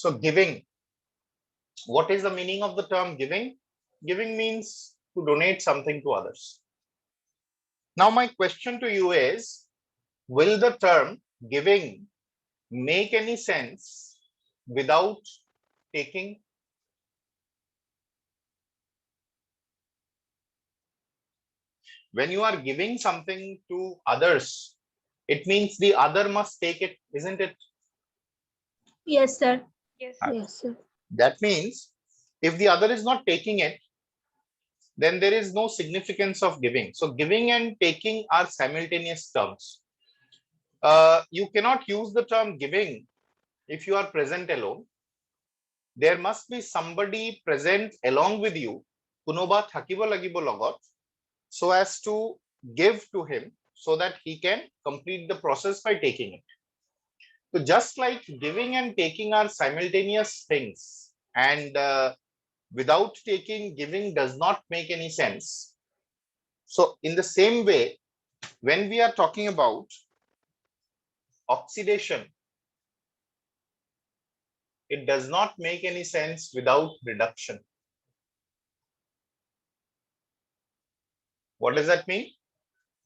So giving, what is the meaning of the term giving? Giving means to donate something to others. Now my question to you is, will the term giving make any sense without taking? When you are giving something to others, it means the other must take it, isn't it? Yes, sir. Yes. Yes, sir. That means if the other is not taking it, then there is no significance of giving. So giving and taking are simultaneous terms. You cannot use the term giving if you are present alone. There must be somebody present along with you, kunoba thakibo lagibo logot, so as to give to him so that he can complete the process by taking it. So just like giving and taking are simultaneous things, and without taking, giving does not make any sense. So in the same way, when we are talking about oxidation, it does not make any sense without reduction. What does that mean?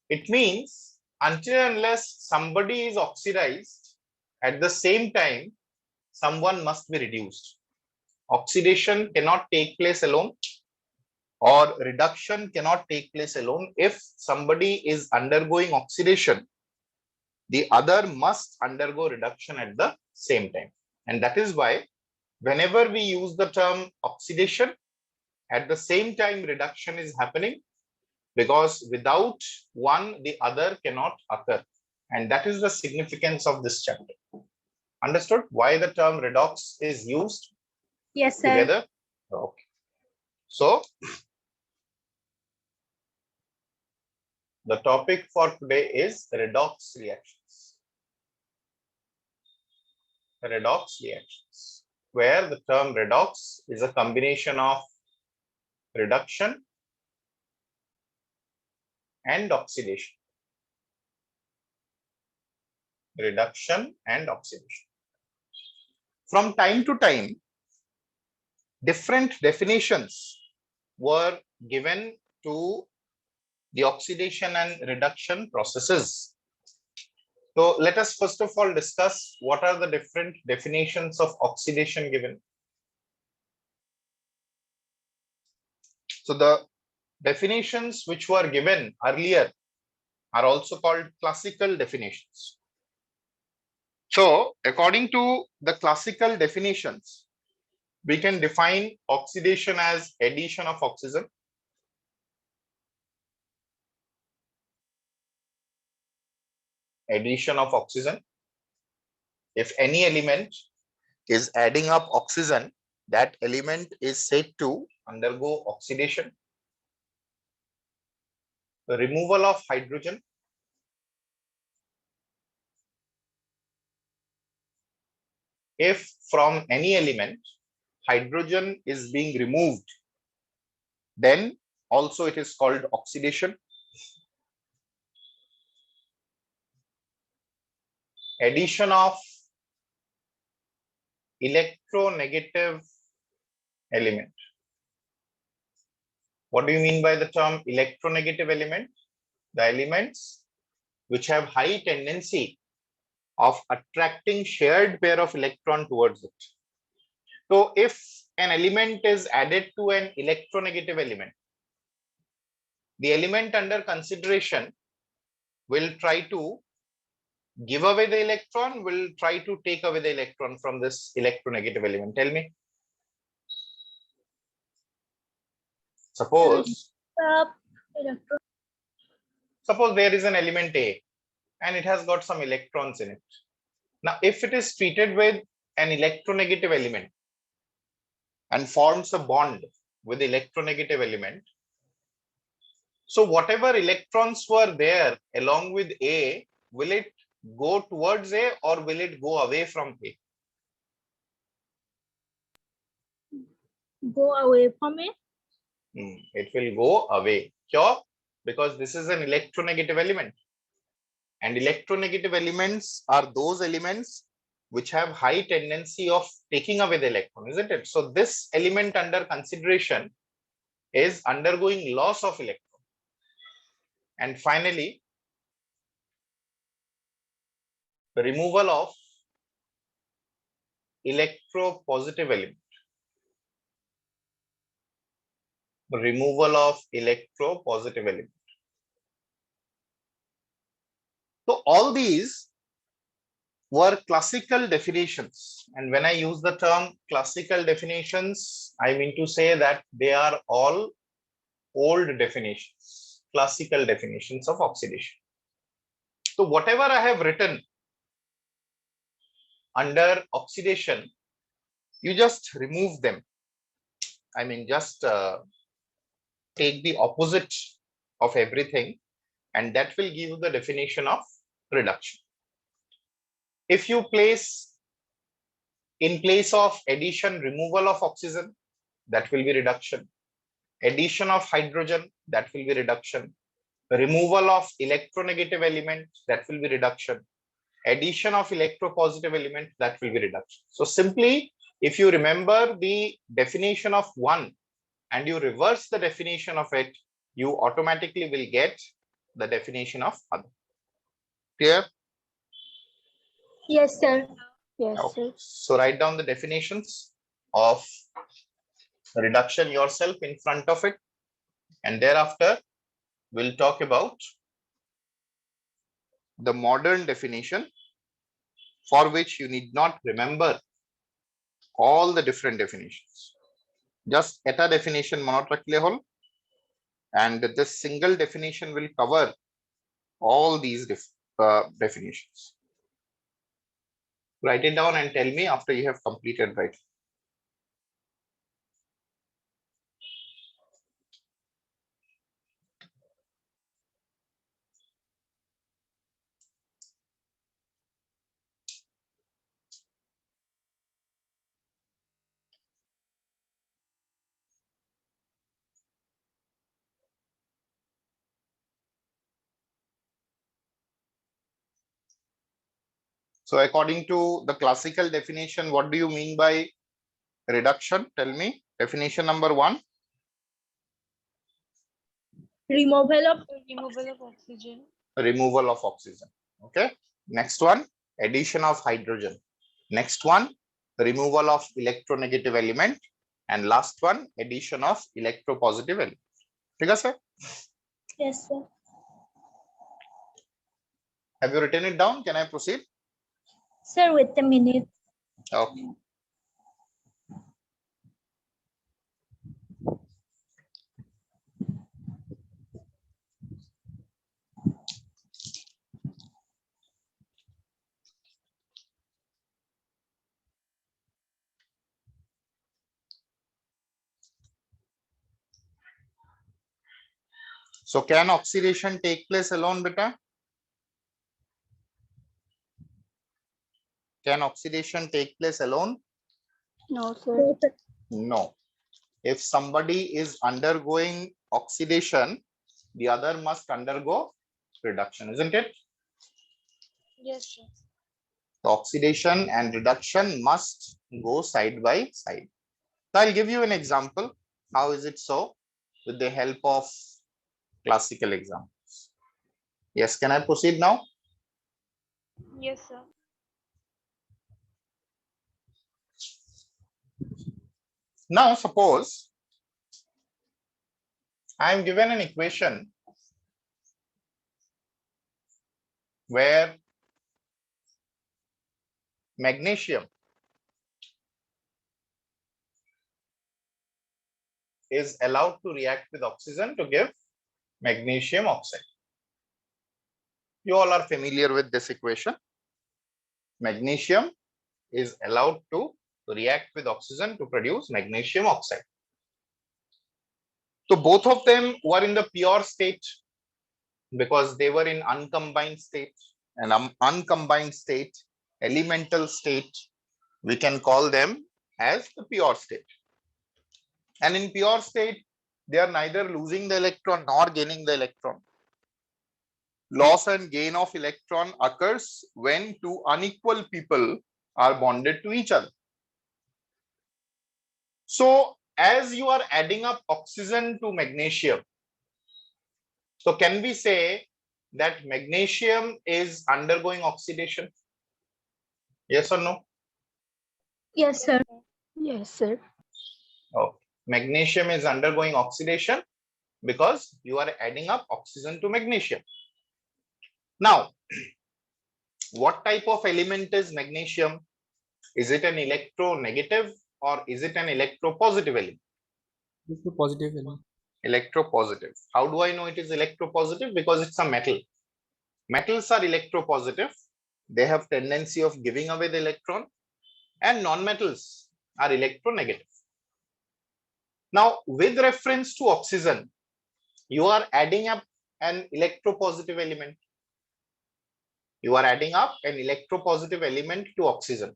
It means until and unless somebody is oxidized, at the same time, someone must be reduced. Oxidation cannot take place alone, or reduction cannot take place alone. If somebody is undergoing oxidation, the other must undergo reduction at the same time. And that is why whenever we use the term oxidation, at the same time reduction is happening, because without one, the other cannot occur. And that is the significance of this chapter. Understood why the term redox is used? Yes, sir. Together? Okay. So the topic for today is redox reactions. Redox reactions, where the term redox is a combination of reduction and oxidation. Reduction and oxidation. From time to time, different definitions were given to the oxidation and reduction processes. So let us first of all discuss what are the different definitions of oxidation given. So the definitions which were given earlier are also called classical definitions. So according to the classical definitions, we can define oxidation as addition of oxygen, addition of oxygen. If any element is adding up oxygen, that element is said to undergo oxidation. The removal of hydrogen, if from any element hydrogen is being removed, then also it is called oxidation. Addition of electronegative element. What do you mean by the term electronegative element? The elements which have high tendency of attracting shared pair of electron towards it. So if an element is added to an electronegative element, the element under consideration will try to give away the electron, will try to take away the electron from this electronegative element. Tell me. Suppose there is an element A and it has got some electrons in it. Now, if it is treated with an electronegative element and forms a bond with the electronegative element, so whatever electrons were there along with A, will it go towards A or will it go away from A? Go away from it. It will go away. Sure, because this is an electronegative element. And electronegative elements are those elements which have high tendency of taking away the electron, isn't it? So this element under consideration is undergoing loss of electron. And finally, the removal of electropositive element. Removal of electropositive element. So all these were classical definitions. And when I use the term classical definitions, I mean to say that they are all old definitions, classical definitions of oxidation. So whatever I have written under oxidation, you just remove them. I mean, just take the opposite of everything, and that will give you the definition of reduction. If you place in place of addition, removal of oxygen, that will be reduction. Addition of hydrogen, that will be reduction. Removal of electronegative element, that will be reduction. Addition of electropositive element, that will be reduction. So simply, if you remember the definition of one and you reverse the definition of it, you automatically will get the definition of other. Clear? Yes, sir. Yes, Okay. sir. So write down the definitions of reduction yourself in front of it, and thereafter we'll talk about the modern definition, for which you need not remember all the different definitions. Just eta definition monot rakhile hol, and this single definition will cover all these definitions. Write it down and tell me after you have completed writing. So according to the classical definition, what do you mean by reduction? Tell me. Definition number one. Removal of Oxygen. Removal of oxygen. Okay. Next one, addition of hydrogen. Next one, removal of electronegative element. And last one, addition of electropositive element. Okay, sir? yes, sir. Have you written it down? Can I proceed? Sir, wait a minute. Okay. So can oxidation take place alone, beta? Can oxidation take place alone? No, sir. No, sir. No. If somebody is undergoing oxidation, the other must undergo reduction, isn't it? Yes, sir. The oxidation and reduction must go side by side. So I'll give you an example. How is it so? With the help of classical examples. Yes, can I proceed now? Yes, sir. Now suppose I am given an equation where magnesium is allowed to react with oxygen to give magnesium oxide. You all are familiar with this equation. Magnesium is allowed to react with oxygen to produce magnesium oxide. So both of them were in the pure state because they were in uncombined state. And uncombined state, elemental state, we can call them as the pure state. And in pure state, they are neither losing the electron nor gaining the electron. Loss and gain of electron occurs when two unequal people are bonded to each other. So as you are adding up oxygen to magnesium, so can we say that magnesium is undergoing oxidation? Yes or no? Yes, sir. Yes, sir. Oh, magnesium is undergoing oxidation because you are adding up oxygen to magnesium. Now, what type of element is magnesium? Is it an electronegative or is it an electropositive element? It's a positive element. Electropositive. How do I know it is electropositive? Because it's a metal. Metals are electropositive. They have tendency of giving away the electron, and non-metals are electronegative. Now, with reference to oxygen, you are adding up an electropositive element. You are adding up an electropositive element to oxygen.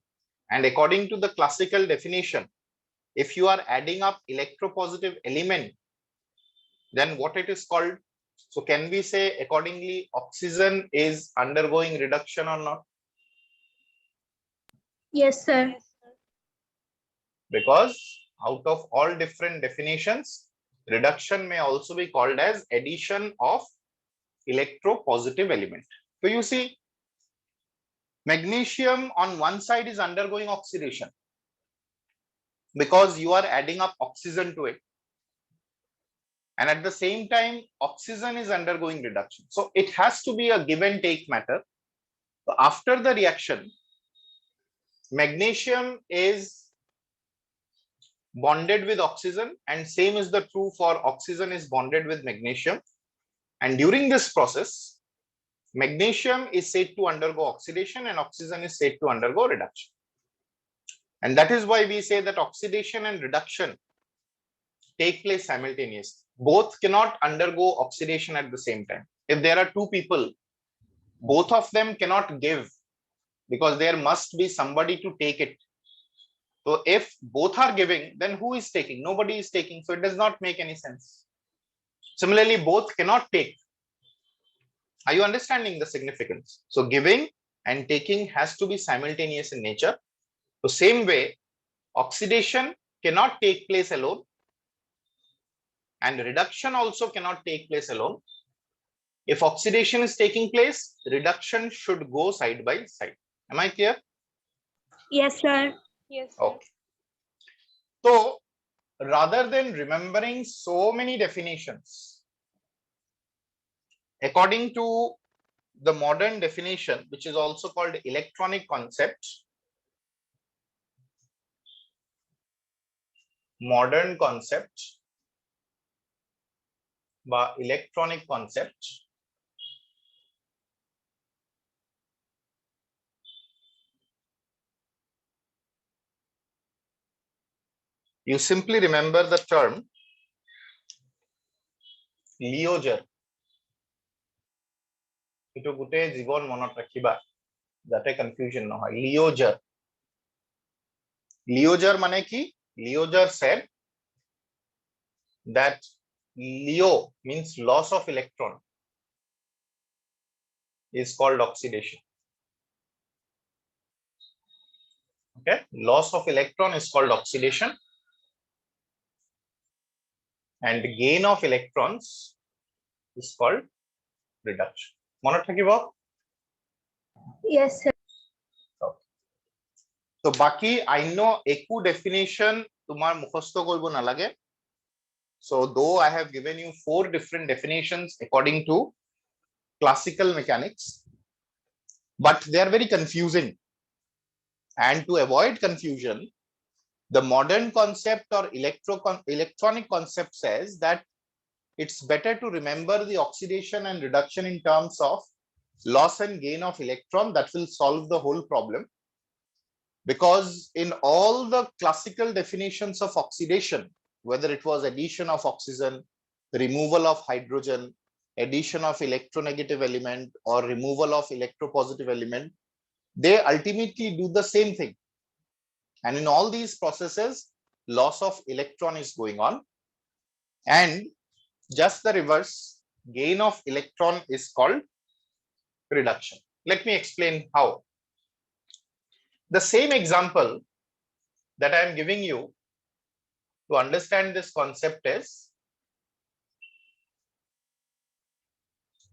And according to the classical definition, if you are adding up electropositive element, then what it is called? So can we say accordingly oxygen is undergoing reduction or not? Yes, sir. Yes, sir. Because out of all different definitions, reduction may also be called as addition of electropositive element. So you see, magnesium on one side is undergoing oxidation because you are adding up oxygen to it. And at the same time, oxygen is undergoing reduction. So it has to be a give and take matter. So after the reaction, magnesium is bonded with oxygen, and same is the true for oxygen is bonded with magnesium. And during this process, magnesium is said to undergo oxidation and oxygen is said to undergo reduction. And that is why we say that oxidation and reduction take place simultaneously. Both cannot undergo oxidation at the same time. If there are two people, both of them cannot give because there must be somebody to take it. So if both are giving, then who is taking? Nobody is taking. So it does not make any sense. Similarly, both cannot take. Are you understanding the significance? So giving and taking has to be simultaneous in nature. So same way, oxidation cannot take place alone and reduction also cannot take place alone. If oxidation is taking place, reduction should go side by side. Am I clear? Yes, sir. Yes, sir. Okay. So rather than remembering so many definitions, according to the modern definition, which is also called electronic concept, modern concept, বা electronic concept, you simply remember the term Lioger. Itu gute জীবন মনত ৰাখিবা যাতে confusion নহয়. Lioger. Lioger মানে কি? Lioger said that Leo means loss of electron is called oxidation. Okay, loss of electron is called oxidation, and gain of electrons is called reduction. মনত থাকিব? Yes, sir. So বাকি আইন একো definition তোমাৰ মুখস্থ কৰিব নালাগে. So though I have given you 4 different definitions according to classical mechanics, but they are very confusing. And to avoid confusion, the modern concept or electronic concept says that it's better to remember the oxidation and reduction in terms of loss and gain of electron. That will solve the whole problem. Because in all the classical definitions of oxidation, whether it was addition of oxygen, removal of hydrogen, addition of electronegative element, or removal of electropositive element, they ultimately do the same thing. And in all these processes, loss of electron is going on. And just the reverse, gain of electron is called reduction. Let me explain how. The same example that I am giving you to understand this concept is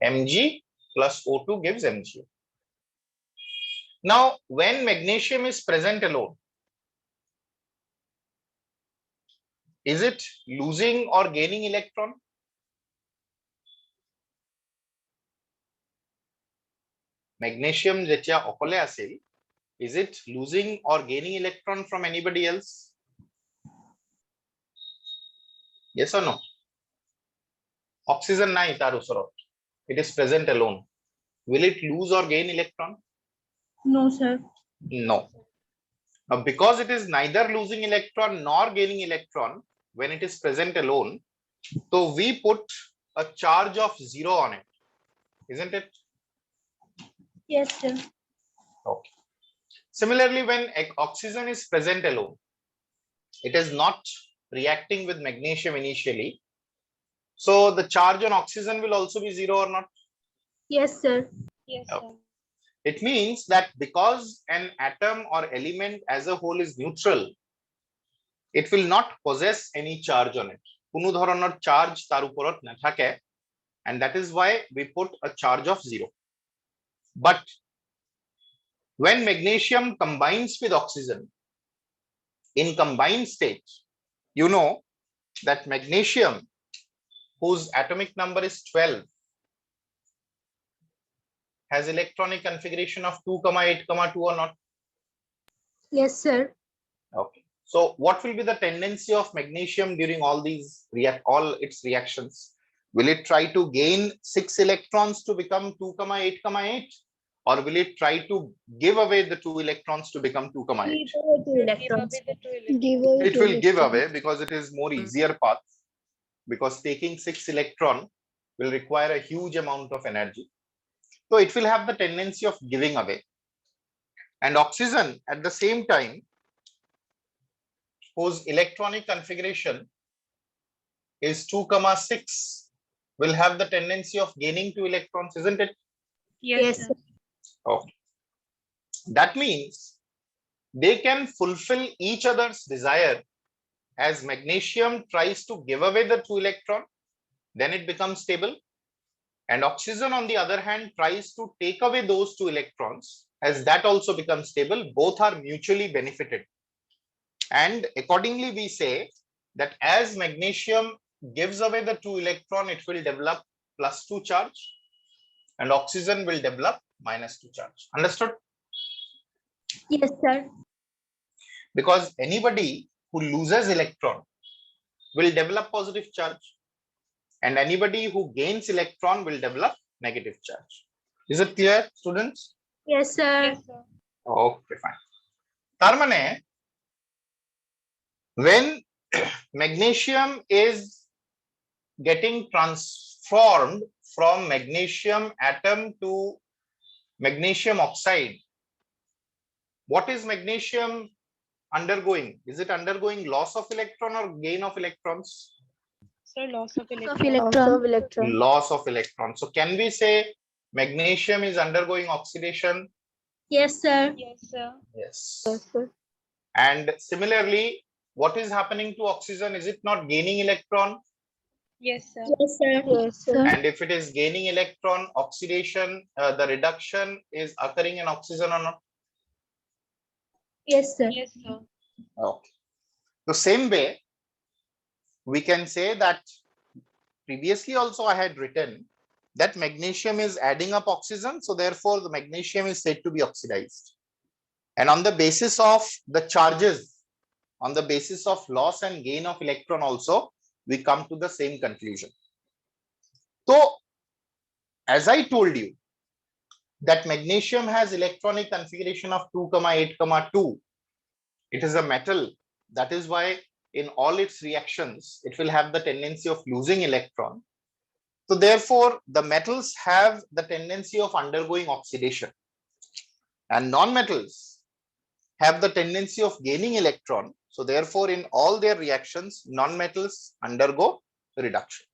Mg plus O2 gives Mg. Now, when magnesium is present alone, is it losing or gaining electron? Magnesium jetya okole asil, is it losing or gaining electron from anybody else? Yes or no? Oxygen nai tar usorot. It is present alone. Will it lose or gain electron? No, sir. No. Now, because it is neither losing electron nor gaining electron when it is present alone, so we put a charge of 0 on it, isn't it? Yes, sir. Okay. Similarly, when oxygen is present alone, it is not reacting with magnesium initially. So the charge on oxygen will also be 0 or not? Yes, sir. Yes, Okay. sir. It means that because an atom or element as a whole is neutral, it will not possess any charge on it. কোনো ধরনের charge তার উপরত না থাকে, and that is why we put a charge of 0. But when magnesium combines with oxygen in combined state, you know that magnesium, whose atomic number is 12, has electronic configuration of 2,8,2 or not? Yes, sir. Okay. So what will be the tendency of magnesium during all its reactions? Will it try to gain 6 electrons to become 2,8,8, or will it try to give away the 2 electrons to become 2,8? Two electrons. It will give away because it is more easier path, because taking 6 electron will require a huge amount of energy. So it will have the tendency of giving away. And oxygen at the same time, whose electronic configuration is 2,6, will have the tendency of gaining 2 electrons, isn't it? Yes, sir. Okay. That means they can fulfill each other's desire. As magnesium tries to give away the 2 electron, then it becomes stable. And oxygen, on the other hand, tries to take away those 2 electrons. As that also becomes stable, both are mutually benefited. And accordingly, we say that as magnesium gives away the 2 electron, it will develop +2 charge, and oxygen will develop -2 charge. Understood? Yes, sir. Because anybody who loses electron will develop positive charge, and anybody who gains electron will develop negative charge. Is it clear, students? Yes, sir. Yes, sir. Okay, fine. তার মানে when magnesium is getting transformed from magnesium atom to magnesium oxide, what is magnesium undergoing? Is it undergoing loss of electron or gain of electrons? Sir, loss of Electron. electron. Loss of electrons. So can we say magnesium is undergoing oxidation? Yes, sir. Yes, sir. Yes. sir. And similarly, what is happening to oxygen? Is it not gaining electron? Yes, sir. Yes, sir. Yes, sir. And if it is gaining electron, oxidation, the reduction is occurring in oxygen or not? Yes, sir. Yes, sir. Okay. The same way, we can say that previously also I had written that magnesium is adding up oxygen, so therefore the magnesium is said to be oxidized. And on the basis of the charges, on the basis of loss and gain of electron also, we come to the same conclusion. So, as I told you, that magnesium has electronic configuration of 2,8,2. It is a metal. That is why in all its reactions, it will have the tendency of losing electron. So therefore, the metals have the tendency of undergoing oxidation, and non-metals have the tendency of gaining electron. So therefore, in all their reactions, non-metals undergo reduction.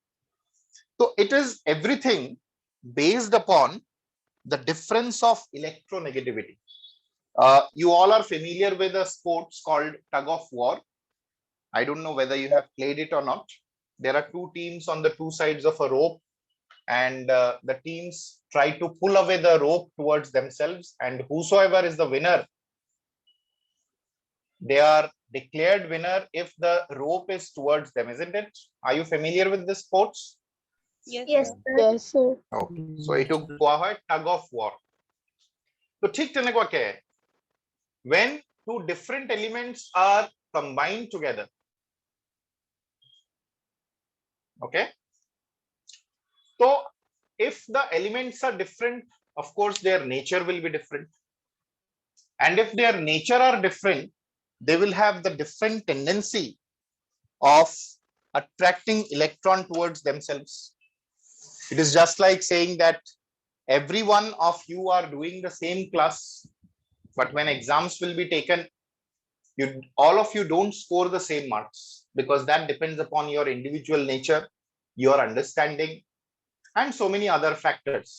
So it is everything based upon the difference of electronegativity. You all are familiar with a sports called tug of war. I don't know whether you have played it or not. There are two teams on the two sides of a rope, and the teams try to pull away the rope towards themselves, and whosoever is the winner, they are declared winner if the rope is towards them, isn't it? Are you familiar with this sports? Yes, Yes, sir. sir. Yes, sir. Okay. So it কোয়া হয় tug of war. তো ঠিক তেনেকুৱাকে when two different elements are combined together, okay, so if the elements are different, of course their nature will be different, and if their nature are different, they will have the different tendency of attracting electron towards themselves. It is just like saying that every one of you are doing the same class, but when exams will be taken, all of you don't score the same marks, because that depends upon your individual nature, your understanding, and so many other factors.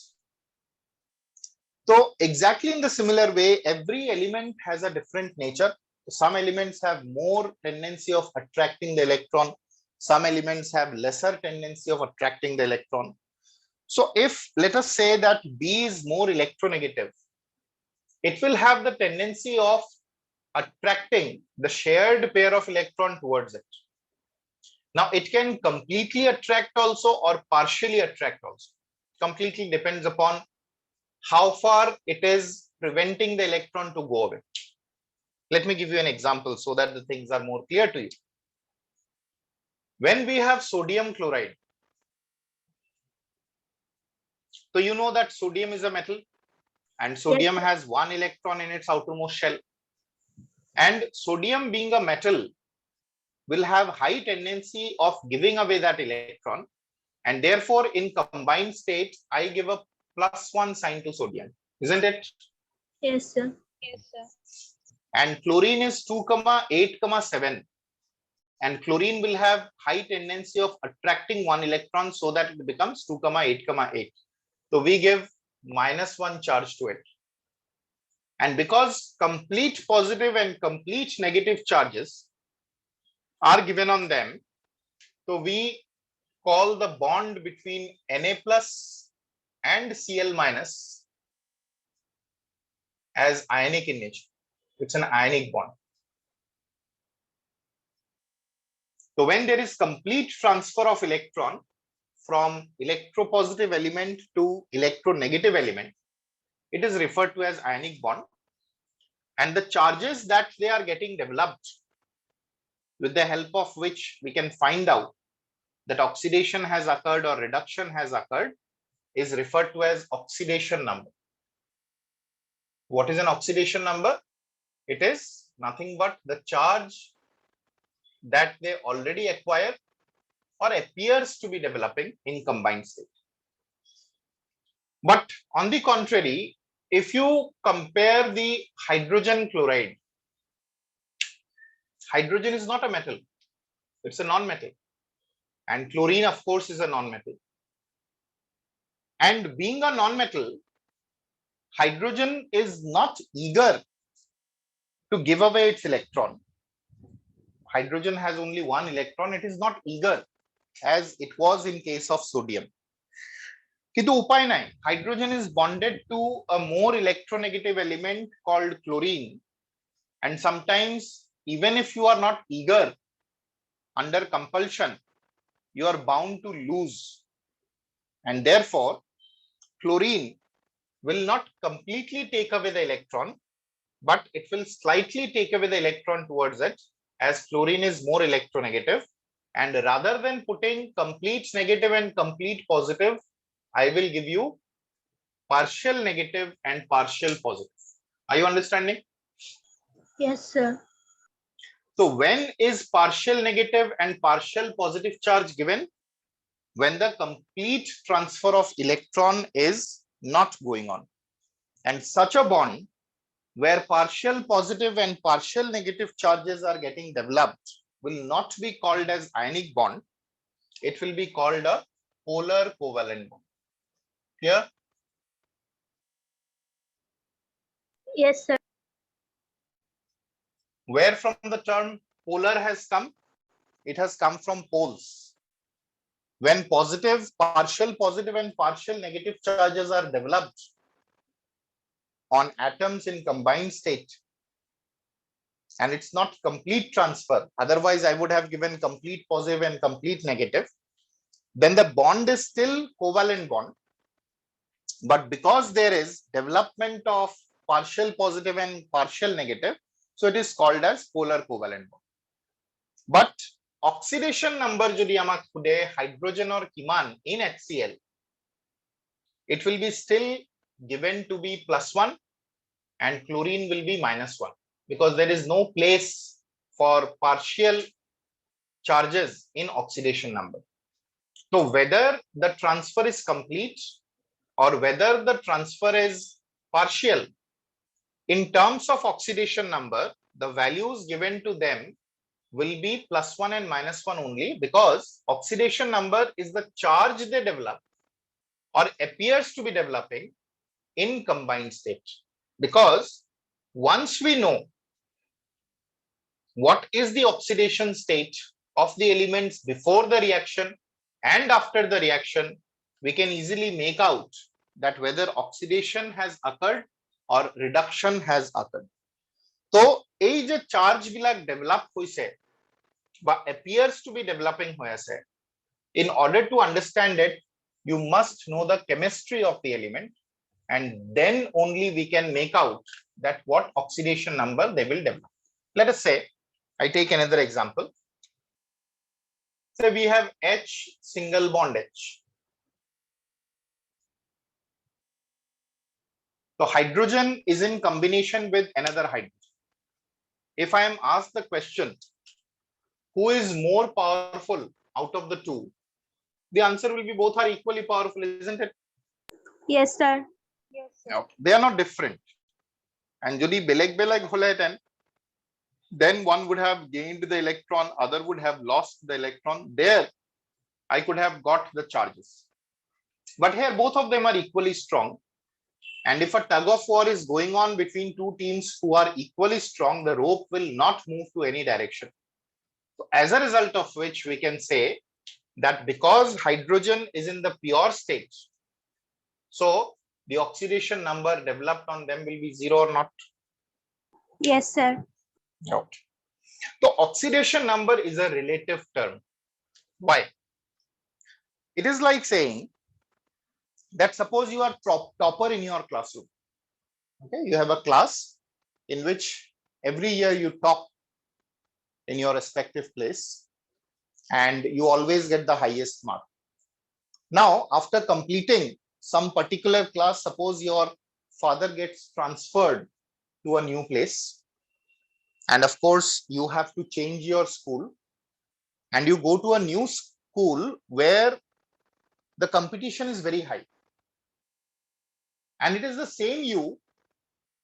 So exactly in the similar way, every element has a different nature. Some elements have more tendency of attracting the electron, some elements have lesser tendency of attracting the electron. So if let us say that B is more electronegative, it will have the tendency of attracting the shared pair of electron towards it. Now it can completely attract also or partially attract also. Completely depends upon how far it is preventing the electron to go away. Let me give you an example so that the things are more clear to you. When we have sodium chloride, so you know that sodium is a metal, and sodium has one electron in its outermost shell, and sodium being a metal will have high tendency of giving away that electron, and therefore in combined state I give a +1 sign to sodium, isn't it? Yes, sir. Yes, sir. And chlorine is 2,8,7, and chlorine will have high tendency of attracting one electron so that it becomes 2,8,8. So we give -1 charge to it, and because complete positive and complete negative charges are given on them, so we call the bond between Na plus and Cl minus as ionic in nature. It's an ionic bond. So when there is complete transfer of electron from electropositive element to electronegative element, it is referred to as ionic bond, and the charges that they are getting developed, with the help of which we can find out that oxidation has occurred or reduction has occurred, is referred to as oxidation number. What is an oxidation number? It is nothing but the charge that they already acquire or appears to be developing in combined state. But on the contrary, if you compare the hydrogen chloride, hydrogen is not a metal, it's a non-metal, and chlorine of course is a non-metal, and being a non-metal, hydrogen is not eager to give away its electron. Hydrogen has only one electron, it is not eager as it was in case of sodium. কিন্তু উপায় নাই, hydrogen is bonded to a more electronegative element called chlorine, and sometimes even if you are not eager, under compulsion you are bound to lose, and therefore chlorine will not completely take away the electron, but it will slightly take away the electron towards it, as chlorine is more electronegative, and rather than putting complete negative and complete positive, I will give you partial negative and partial positive. Are you understanding? Yes, sir. So when is partial negative and partial positive charge given? When the complete transfer of electron is not going on, and such a bond where partial positive and partial negative charges are getting developed will not be called as ionic bond, it will be called a polar covalent bond. Clear? Yes, sir. Where from the term polar has come? It has come from poles. When partial positive and partial negative charges are developed on atoms in combined state, and it's not complete transfer, otherwise I would have given complete positive and complete negative, then the bond is still covalent bond. But because there is development of partial positive and partial negative, so it is called as polar covalent bond. But oxidation number jodi amak khude hydrogen or kiman in HCl, it will be still given to be +1 and chlorine will be -1, because there is no place for partial charges in oxidation number. So whether the transfer is complete or whether the transfer is partial, in terms of oxidation number, the values given to them will be +1 and -1 only, because oxidation number is the charge they develop or appears to be developing in combined state. Because once we know what is the oxidation state of the elements before the reaction and after the reaction, we can easily make out that whether oxidation has occurred or reduction has occurred. So এই যে charge বিলাক develop হইছে বা appears to be developing হয়েছে, in order to understand it, you must know the chemistry of the element, and then only we can make out that what oxidation number they will develop. Let us say I take another example. Say we have H single bond H. So hydrogen is in combination with another hydrogen. If I am asked the question, who is more powerful out of the two, the answer will be both are equally powerful, isn't it? Yes, sir. Yes, sir. No, they are not different. And jodi beleg hole then one would have gained the electron, other would have lost the electron. There I could have got the charges. But here both of them are equally strong. And if a tug of war is going on between two teams who are equally strong, the rope will not move to any direction. So as a result of which we can say that because hydrogen is in the pure state, so the oxidation number developed on them will be 0 or not? Yes, sir. Okay. So oxidation number is a relative term. Why? It is like saying that suppose you are topper in your classroom. Okay, you have a class in which every year you top in your respective place and you always get the highest mark. Now after completing some particular class, suppose your father gets transferred to a new place, and of course you have to change your school and you go to a new school where the competition is very high, and it is the same you,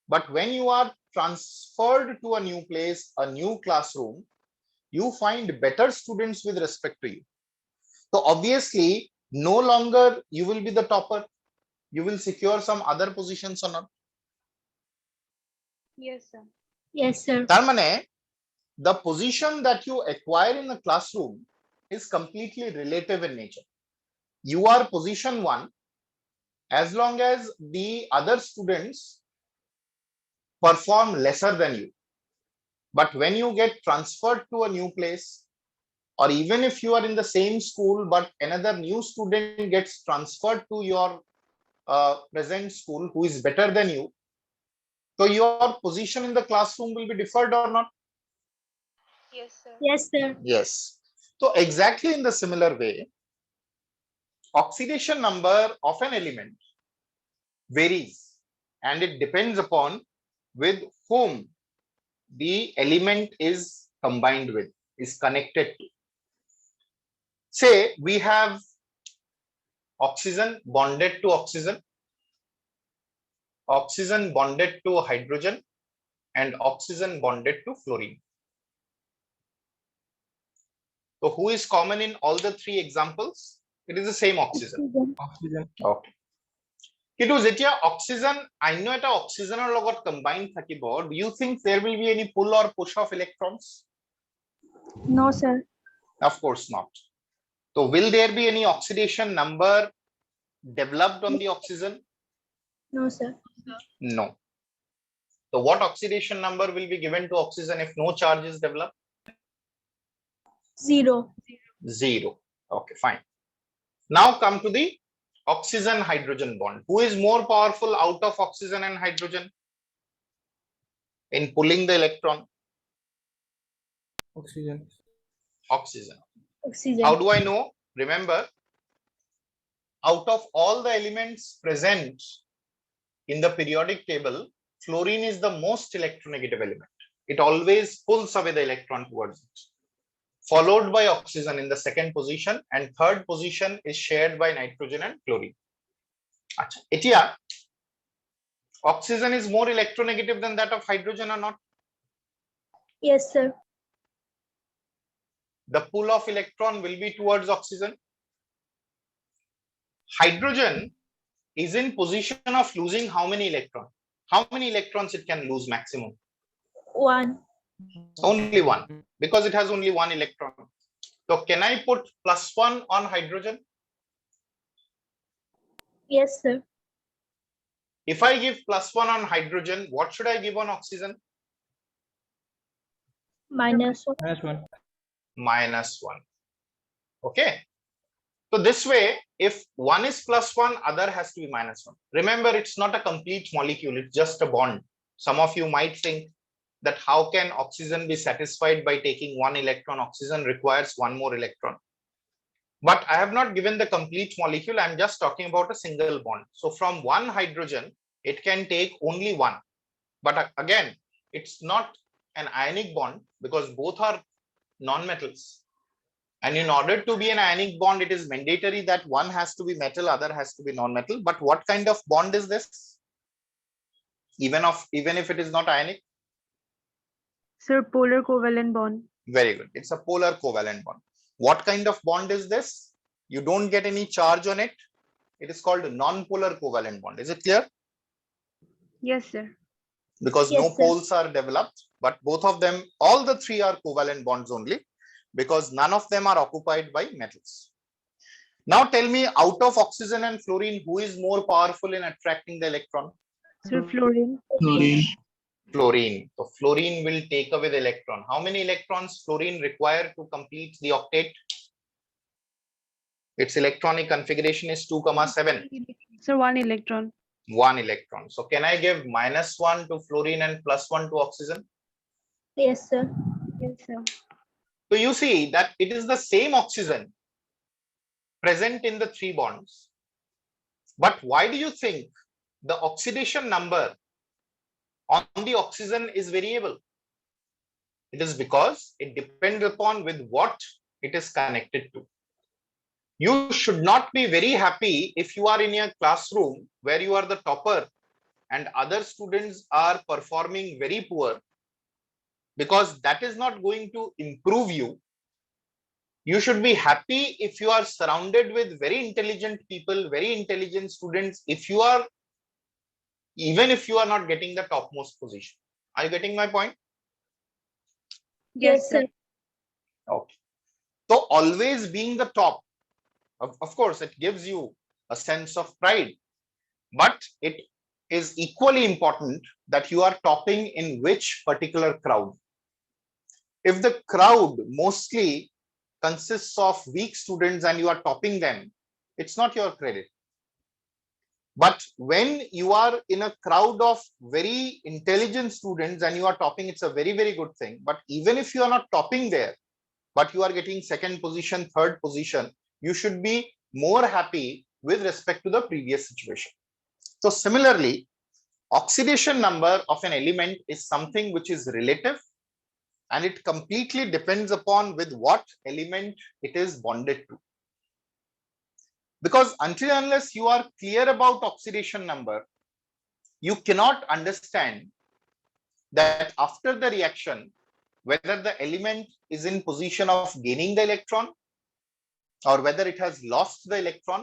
but when you are transferred to a new place, a new classroom, you find better students with respect to you. So obviously no longer you will be the topper, you will secure some other positions or not? Yes, sir. Yes, sir. তার মানে the position that you acquire in the classroom is completely relative in nature. You are position 1 as long as the other students perform lesser than you. But when you get transferred to a new place, or even if you are in the same school but another new student gets transferred to your present school who is better than you, so your position in the classroom will be differed or not? Yes, sir. Yes, sir. Yes. So exactly in the similar way, oxidation number of an element varies, and it depends upon with whom the element is combined with, is connected to. Say we have oxygen bonded to oxygen, oxygen bonded to hydrogen, and oxygen bonded to fluorine. So who is common in all the three examples? It is the same oxygen. Oxygen. Okay. কিন্তু যেতিয়া oxygen অন্য এটা অক্সিজেনৰ লগত combine থাকিব, do you think there will be any pull or push of electrons? No, sir. Of course not. So will there be any oxidation number developed on the oxygen? No, sir. No. So what oxidation number will be given to oxygen if no charge is developed? 0. 0. Okay, fine. Now come to the oxygen hydrogen bond. Who is more powerful out of oxygen and hydrogen in pulling the electron? Oxygen. Oxygen. Oxygen. How do I know? Remember, out of all the elements present in the periodic table, fluorine is the most electronegative element. It always pulls away the electron towards it, followed by oxygen in the second position, and third position is shared by nitrogen and chlorine. Achha, etia, oxygen is more electronegative than that of hydrogen or not? Yes, sir. The pull of electron will be towards oxygen. Hydrogen is in position of losing how many electrons? How many electrons it can lose maximum? 1. Only one, because it has only one electron. So can I put +1 on hydrogen? Yes, sir. If I give +1 on hydrogen, what should I give on oxygen? -1. -1. -1. Okay. So this way, if one is +1, other has to be -1. Remember, it's not a complete molecule, it's just a bond. Some of you might think that how can oxygen be satisfied by taking one electron? Oxygen requires one more electron. But I have not given the complete molecule, I'm just talking about a single bond. So from one hydrogen, it can take only one. But again, it's not an ionic bond because both are non-metals. And in order to be an ionic bond, it is mandatory that one has to be metal, other has to be non-metal. But what kind of bond is this? Even if it is not ionic? Sir, polar covalent bond. Very good. It's a polar covalent bond. What kind of bond is this? You don't get any charge on it. It is called a non-polar covalent bond. Is it clear? Yes, sir. Because Yes, no sir. poles are developed, but both of them, all the three are covalent bonds only, because none of them are occupied by metals. Now tell me, out of oxygen and fluorine, who is more powerful in attracting the electron? Sir, fluorine. Fluorine. So fluorine will take away the electron. How many electrons fluorine require to complete the octet? Its electronic configuration is 2,7. Sir, 1 electron. 1 electron. So can I give -1 to fluorine and +1 to oxygen? Yes, sir. Yes, sir. So you see that it is the same oxygen present in the three bonds. But why do you think the oxidation number on the oxygen is variable? It is because it depends upon with what it is connected to. You should not be very happy if you are in a classroom where you are the topper and other students are performing very poor, because that is not going to improve you. You should be happy if you are surrounded with very intelligent people, very intelligent students, even if you are not getting the topmost position. Are you getting my point? Yes, sir. Okay. So always being the top, of course, it gives you a sense of pride, but it is equally important that you are topping in which particular crowd. If the crowd mostly consists of weak students and you are topping them, it's not your credit. But when you are in a crowd of very intelligent students and you are topping, it's a very, very good thing. But even if you are not topping there, but you are getting second position, third position, you should be more happy with respect to the previous situation. So similarly, oxidation number of an element is something which is relative, and it completely depends upon with what element it is bonded to. Because until unless you are clear about oxidation number, you cannot understand that after the reaction, whether the element is in position of gaining the electron or whether it has lost the electron,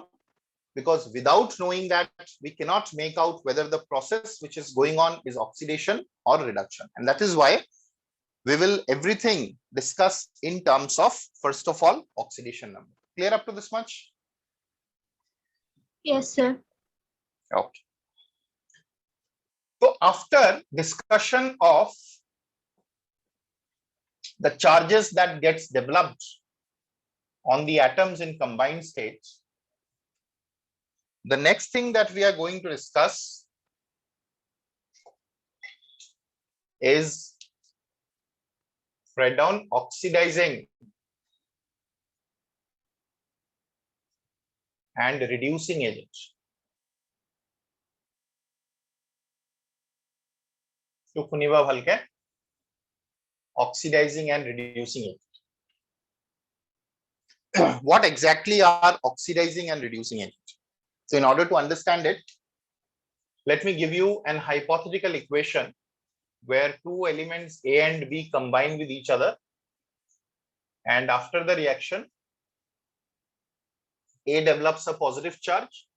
because without knowing that, we cannot make out whether the process which is going on is oxidation or reduction. And that is why we will everything discuss in terms of, first of all, oxidation number. Clear up to this much? Yes, sir. Okay. So after discussion of the charges that gets developed on the atoms in combined states, the next thing that we are going to discuss is write down oxidizing and reducing agents. Oxidizing and reducing agent. What exactly are oxidizing and reducing agents? So in order to understand it, let me give you an hypothetical equation where two elements A and B combine with each other, and after the reaction, A develops a positive charge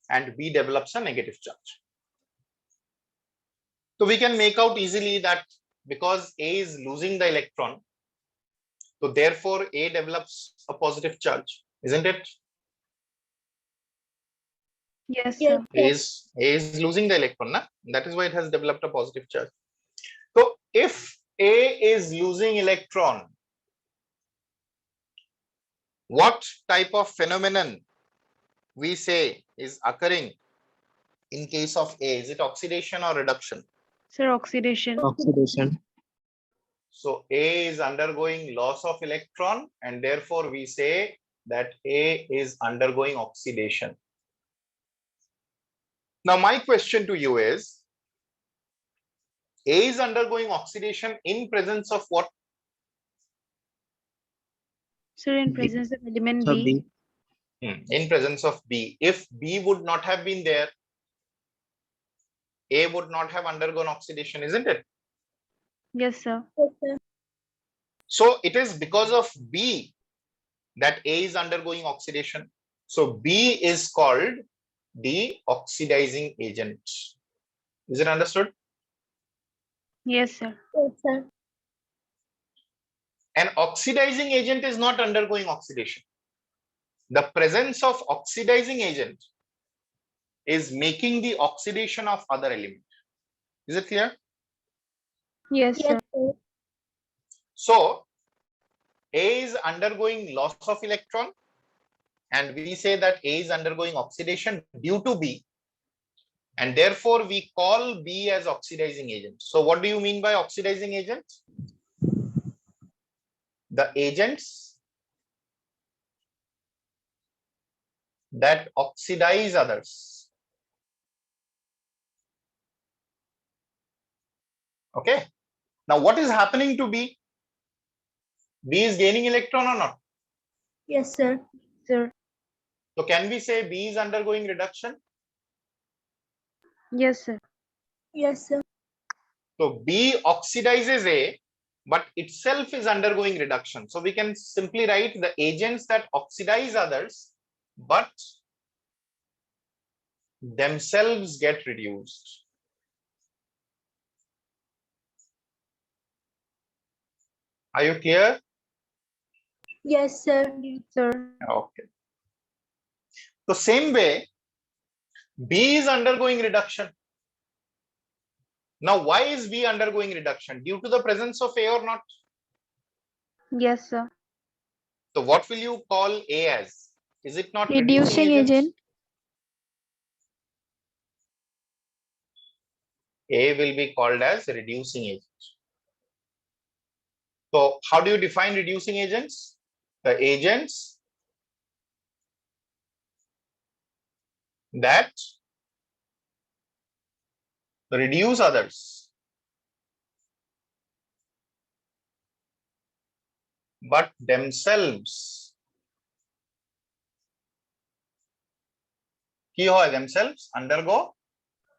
and B develops a negative charge. So we can make out easily that because A is losing the electron, so therefore A develops a positive charge, isn't it? Yes, Yes, sir. A is losing the electron, na? That is why it has developed a positive charge. So if A is losing electron, what type of phenomenon we say is occurring in case of A? Is it oxidation or reduction? Sir, oxidation. Oxidation. So A is undergoing loss of electron, and therefore we say that A is undergoing oxidation. Now my question to you is, A is undergoing oxidation in presence of what? Sir, in B. presence of element So B. B. In presence of B. If B would not have been there, A would not have undergone oxidation, isn't it? Yes, sir. yes, sir. So it is because of B that A is undergoing oxidation. So B is called the oxidizing agent. Is it understood? Yes, sir. Yes, sir. An oxidizing agent is not undergoing oxidation. The presence of oxidizing agent is making the oxidation of other element. Is it clear? Yes, Yes, sir. sir. So A is undergoing loss of electron, and we say that A is undergoing oxidation due to B, and therefore we call B as oxidizing agent. So what do you mean by oxidizing agent? The agents that oxidize others. Okay. Now what is happening to B? B is gaining electron or not? Yes, sir. Sir. So can we say B is undergoing reduction? Yes, sir. Yes, sir. So B oxidizes A, but itself is undergoing reduction. So we can simply write the agents that oxidize others, but themselves get reduced. Are you clear? Yes, sir. Yes, sir. Okay. So same way, B is undergoing reduction. Now, why is B undergoing reduction? Due to the presence of A or not? Yes, sir. So what will you call A as? Is it not Reducing agent. A will be called as reducing agent. So how do you define reducing agents? The agents that reduce others, but themselves themselves undergo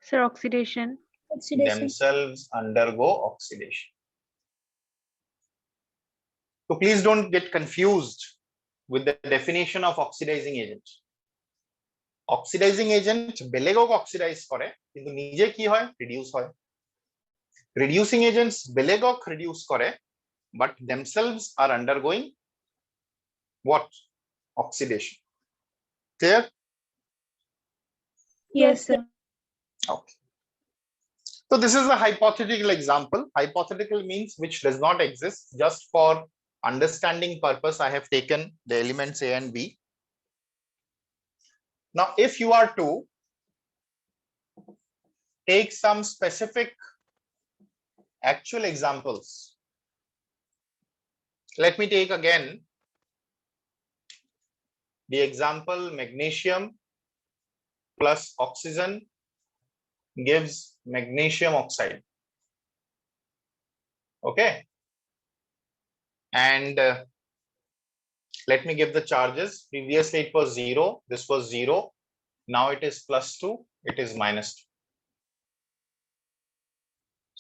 Sir, oxidation. Oxidation. themselves undergo oxidation. So please don't get confused with the definition of oxidizing agent. Oxidising agent বেলেগক oxidise করে কিন্তু নিজে কি হয় reduce হয় reducing agents বেলেগক reduce করে but themselves are undergoing what oxidation clear Yes, sir. okay so this is a hypothetical example hypothetical means which does not exist just for understanding purpose I have taken the elements A and B now if you are to take some specific actual examples let me take again the example magnesium plus oxygen gives magnesium oxide okay and let me give the charges previously it was 0 this was 0 now it is +2 it is -2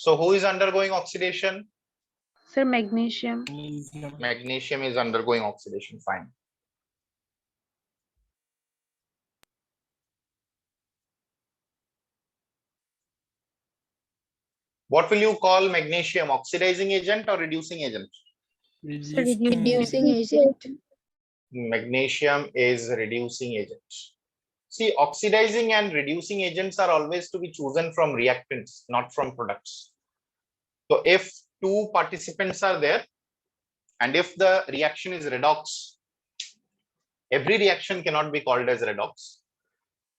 so who is undergoing oxidation Sir, magnesium. magnesium is undergoing oxidation fine what will you call magnesium oxidizing agent or reducing agent Sir, Reducing agent. magnesium is reducing agent see oxidizing and reducing agents are always to be chosen from reactants not from products so if two participants are there and if the reaction is redox every reaction cannot be called as redox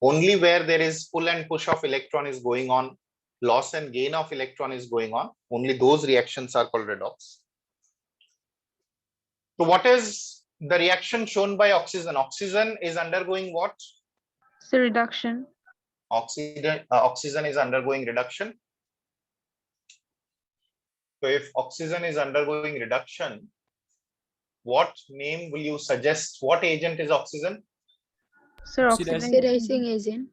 only where there is pull and push of electron is going on loss and gain of electron is going on only those reactions are called redox so what is the reaction shown by oxygen oxygen is undergoing what Sir, reduction. oxygen is undergoing reduction so if oxygen is undergoing reduction what name will you suggest what agent is oxygen Sir, Oxidizing. Oxidizing agent.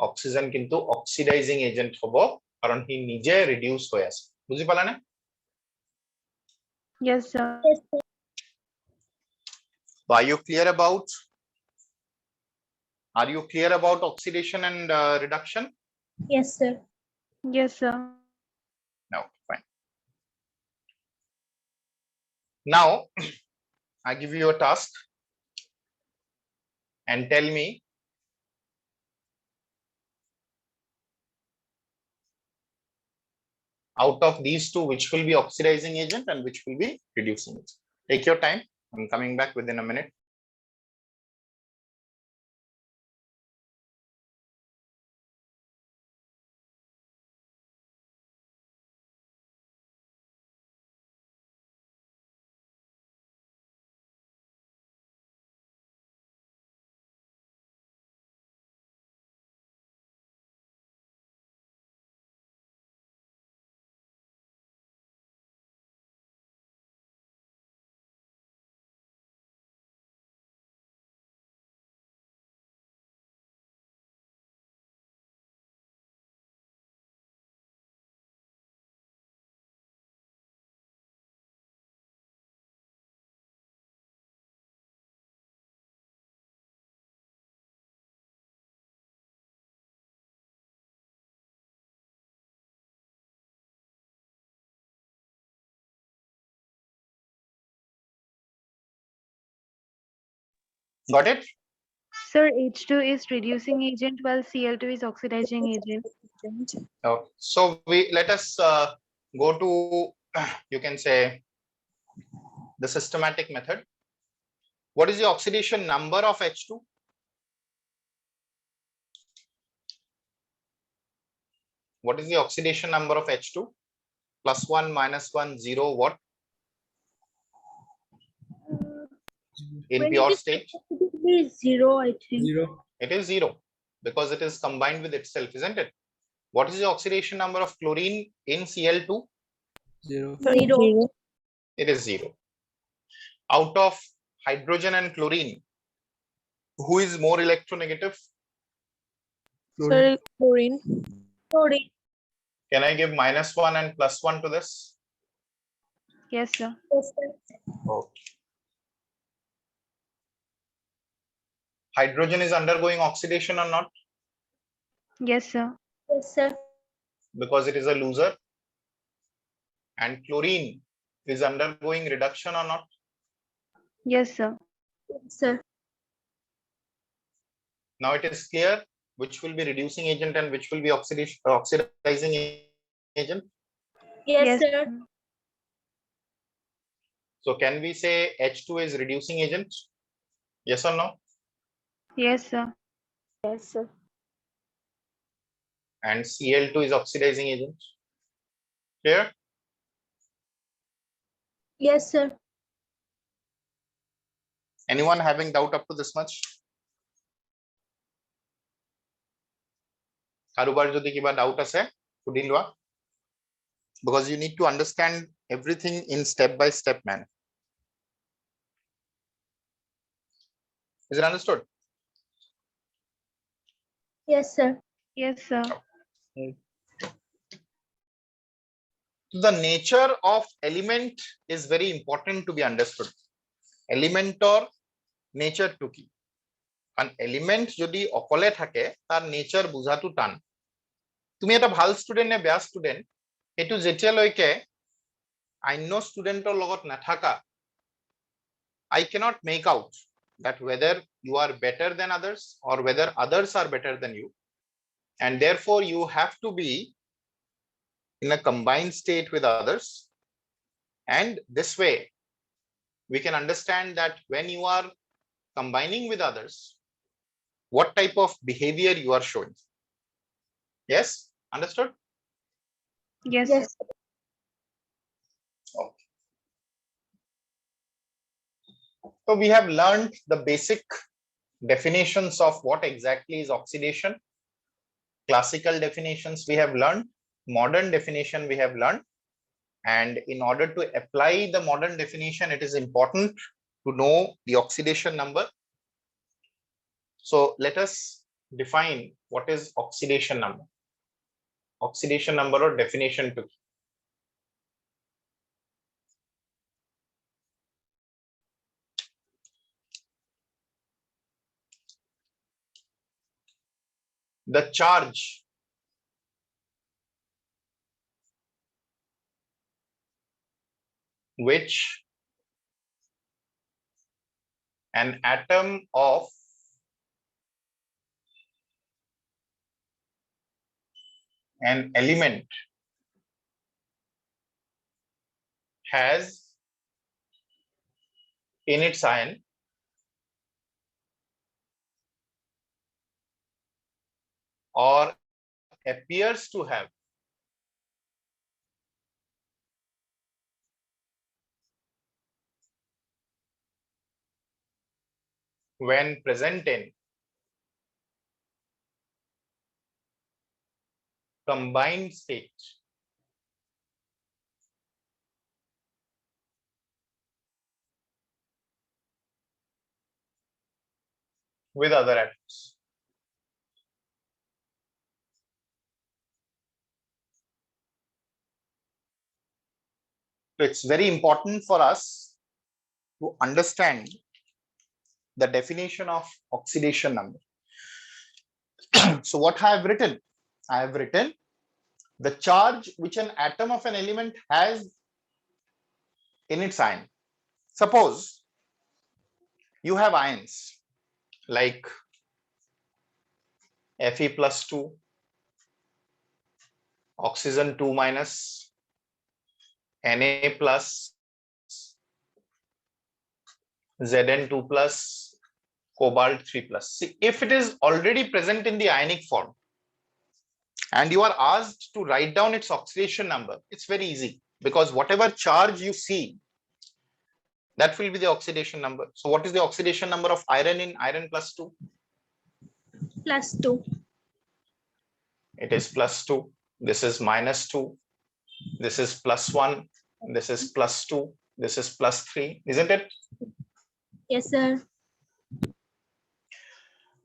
Oxygen কিন্তু oxidising agent হব কারণ হি নিজে reduce হয়ে আছে বুঝি পালা না Yes, sir. Yes, sir. are you clear about oxidation and reduction Yes, sir. Yes, sir. no fine now I give you a task and tell me out of these two which will be oxidizing agent and which will be reducing agent take your time I'm coming back within a minute got it Sir, H2 is reducing agent while Cl2 is oxidizing agent. okay. So let us go to you can say the systematic method what is the oxidation number of H2 what is the oxidation number of H2 +1 -1 0 what in When pure it is state It is 0, I think. 0. it is 0 because it is combined with itself isn't it what is the oxidation number of chlorine in Cl2 0. 0. it is 0 out of hydrogen and chlorine who is more electronegative Sir, Chlorine. Chlorine. can I give -1 and +1 to this yes, sir. Yes, sir. okay Hydrogen is undergoing oxidation or not? Yes, sir. Yes, sir. Because it is a loser. And chlorine is undergoing reduction or not? Yes, sir. Yes, sir. Now it is clear which will be reducing agent and which will be oxidizing agent. Yes, Yes, sir. sir. So can we say H2 is reducing agent? Yes or no? Yes, sir. Yes, sir. And Cl2 is oxidizing agent. Clear? Yes, sir. Anyone having doubt up to this much? কারোবাৰ যদি কিবা doubt আছে সুধি লোৱা, because you need to understand everything in step by step manner. Is it understood? Yes, sir. Yes, sir. The nature of element is very important to be understood. Element or nature to কি? An element যদি অকলে থাকে তার nature বুঝাটো টান। তুমি এটা ভাল student নে বেয়া স্টুডেন্ট এটো যেতিয়ালৈকে অন্য স্টুডেন্টৰ লগত নাথাকা, I cannot make out that whether you are better than others or whether others are better than you, and therefore you have to be in a combined state with others, and this way we can understand that when you are combining with others, what type of behavior you are showing. Yes, understood? Yes, Yes, sir. sir. Okay. So we have learned the basic definitions of what exactly is oxidation. Classical definitions we have learned, modern definition we have learned, and in order to apply the modern definition, it is important to know the oxidation number. So let us define what is oxidation number. Oxidation number or definition to. The charge which an atom of an element has in its ion or appears to have when present in combined state with other atoms. So it's very important for us to understand the definition of oxidation number. So what I have written? I have written the charge which an atom of an element has in its ion. Suppose you have ions like Fe plus 2, oxygen 2 minus, Na plus, Zn2 plus, cobalt 3 plus. See, if it is already present in the ionic form and you are asked to write down its oxidation number, it's very easy because whatever charge you see, that will be the oxidation number. So what is the oxidation number of iron in iron plus 2? Plus 2. It is plus 2. This is minus 2. This is plus 1. This is plus 2. This is plus 3. Isn't it? Yes, sir.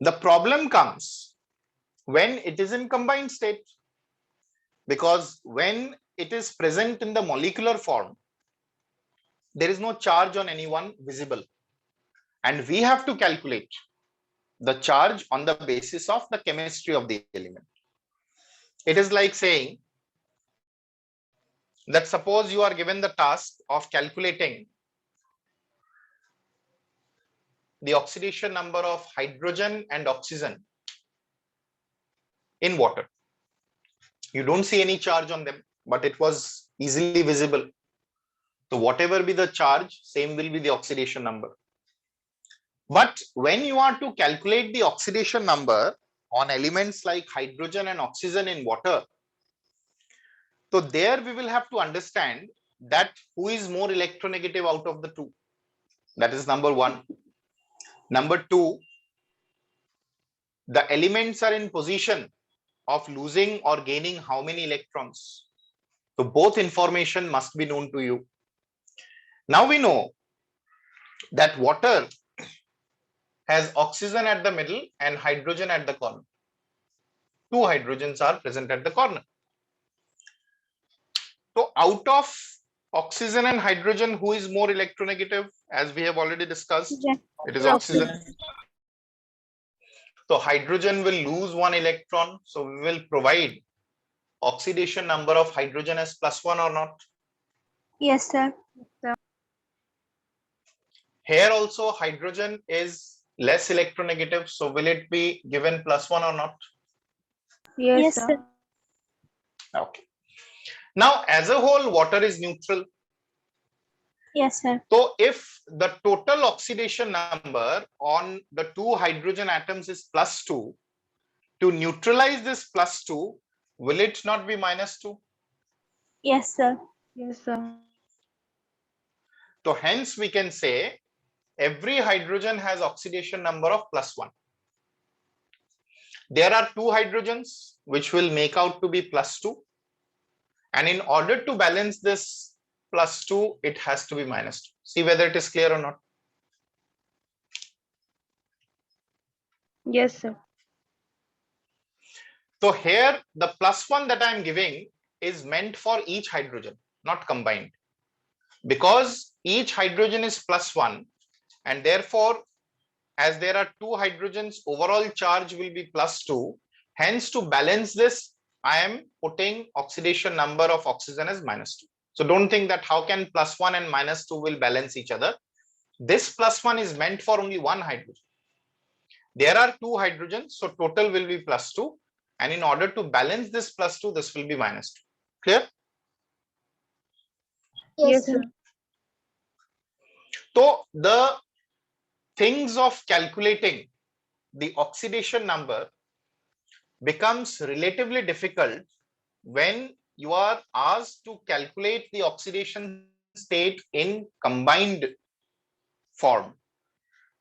The problem comes when it is in combined state, because when it is present in the molecular form, there is no charge on any one visible, and we have to calculate the charge on the basis of the chemistry of the element. It is like saying that suppose you are given the task of calculating the oxidation number of hydrogen and oxygen in water. You don't see any charge on them, but it was easily visible. So whatever be the charge, same will be the oxidation number. But when you are to calculate the oxidation number on elements like hydrogen and oxygen in water, so there we will have to understand that who is more electronegative out of the two. That is number one. Number two, the elements are in position of losing or gaining how many electrons. So both information must be known to you. Now we know that water has oxygen at the middle and hydrogen at the corner. Two hydrogens are present at the corner. So out of oxygen and hydrogen, who is more electronegative? As we have already discussed, it is oxygen. So hydrogen will lose one electron. So we will provide oxidation number of hydrogen as +1 or not? Yes, sir. Here also hydrogen is less electronegative. So will it be given +1 or not? Yes, sir. Okay. Now, as a whole, water is neutral. Yes, sir. So if the total oxidation number on the two hydrogen atoms is +2, to neutralize this +2, will it not be -2? Yes, sir. Yes, sir. So hence we can say every hydrogen has oxidation number of +1. There are two hydrogens which will make out to be +2. And in order to balance this +2, it has to be -2. See whether it is clear or not. Yes, sir. So here the +1 that I am giving is meant for each hydrogen, not combined. Because each hydrogen is +1, and therefore, as there are two hydrogens, overall charge will be +2. Hence, to balance this, I am putting oxidation number of oxygen as -2. So don't think that how can +1 and -2 will balance each other. This +1 is meant for only one hydrogen. There are two hydrogens, so total will be +2. And in order to balance this +2, this will be -2. Clear? Yes, sir. So the things of calculating the oxidation number becomes relatively difficult when you are asked to calculate the oxidation state in combined form.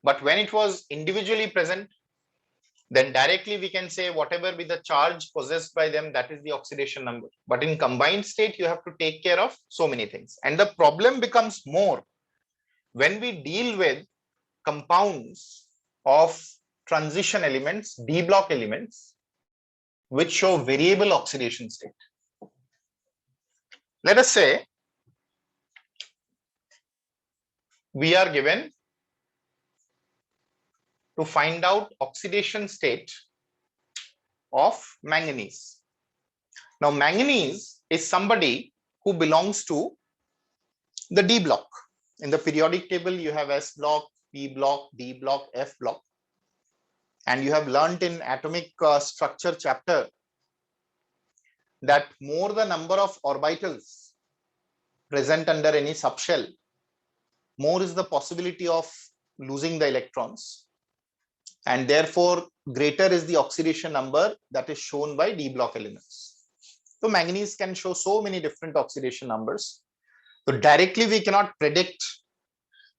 But when it was individually present, then directly we can say whatever be the charge possessed by them, that is the oxidation number. But in combined state, you have to take care of so many things. And the problem becomes more when we deal with compounds of transition elements, D block elements, which show variable oxidation state. Let us say we are given to find out oxidation state of manganese. Now, manganese is somebody who belongs to the D block. In the periodic table, you have S block, P block, D block, F block. And you have learnt in atomic structure chapter that more the number of orbitals present under any subshell, more is the possibility of losing the electrons. And therefore, greater is the oxidation number that is shown by D block elements. So manganese can show so many different oxidation numbers. So directly we cannot predict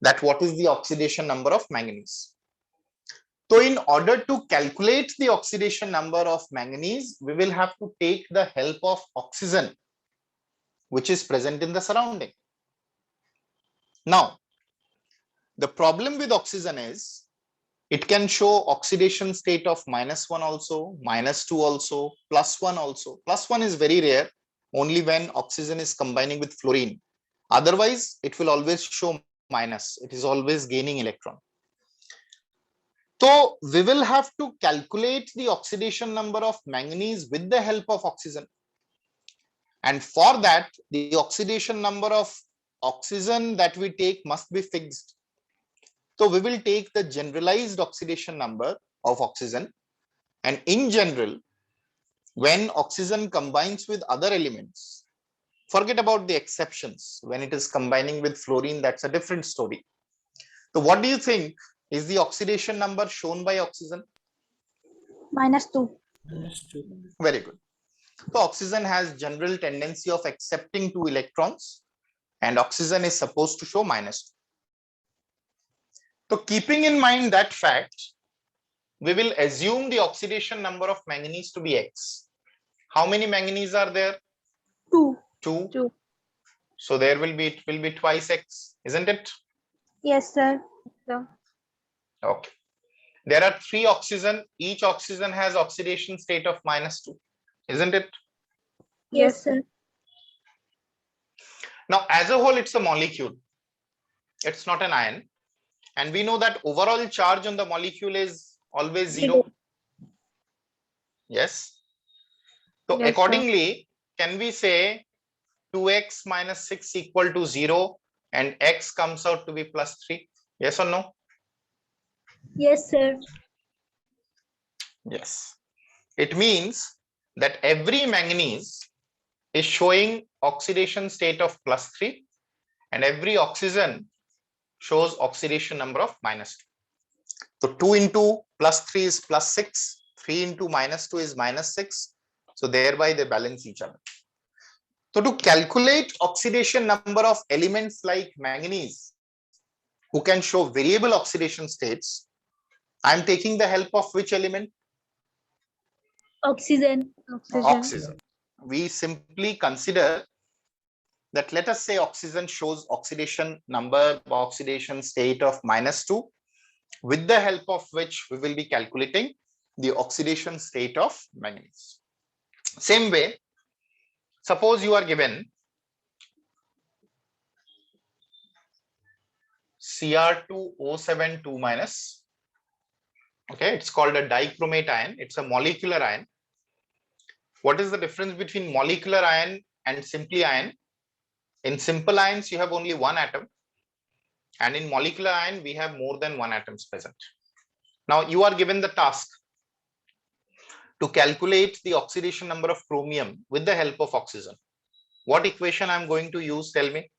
that what is the oxidation number of manganese. So in order to calculate the oxidation number of manganese, we will have to take the help of oxygen, which is present in the surrounding. Now, the problem with oxygen is it can show oxidation state of -1 also, -2 also, +1 also. +1 is very rare, only when oxygen is combining with fluorine. Otherwise, it will always show minus. It is always gaining electron. So we will have to calculate the oxidation number of manganese with the help of oxygen. And for that, the oxidation number of oxygen that we take must be fixed. So we will take the generalized oxidation number of oxygen. And in general, when oxygen combines with other elements, forget about the exceptions. When it is combining with fluorine, that's a different story. So what do you think is the oxidation number shown by oxygen? -2. Very good. So oxygen has general tendency of accepting 2 electrons, and oxygen is supposed to show -2. So keeping in mind that fact, we will assume the oxidation number of manganese to be X. How many manganese are there? 2. 2. 2. So there will be, it will be twice X, isn't it? Yes, sir. So, Okay. There are 3 oxygen. Each oxygen has oxidation state of -2, isn't it? Yes, sir. Now, as a whole, it's a molecule. It's not an ion. And we know that overall charge on the molecule is always 0. Yes. So Yes, sir. accordingly, can we say 2x minus 6 equal to 0 and x comes out to be +3? Yes or no? Yes, sir. Yes. It means that every manganese is showing oxidation state of +3 and every oxygen shows oxidation number of -2. So 2 into +3 is +6, 3 into -2 is -6. So thereby they balance each other. So to calculate oxidation number of elements like manganese who can show variable oxidation states, I am taking the help of which element? Oxygen. Oxygen. We simply consider that, let us say oxygen shows oxidation number, oxidation state of -2, with the help of which we will be calculating the oxidation state of manganese. Same way, suppose you are given Cr2O7 2-. Okay, it's called a dichromate ion. It's a molecular ion. What is the difference between molecular ion and simply ion? In simple ions, you have only one atom. And in molecular ion, we have more than one atoms present. Now you are given the task to calculate the oxidation number of chromium with the help of oxygen. What equation I'm going to use? Tell me.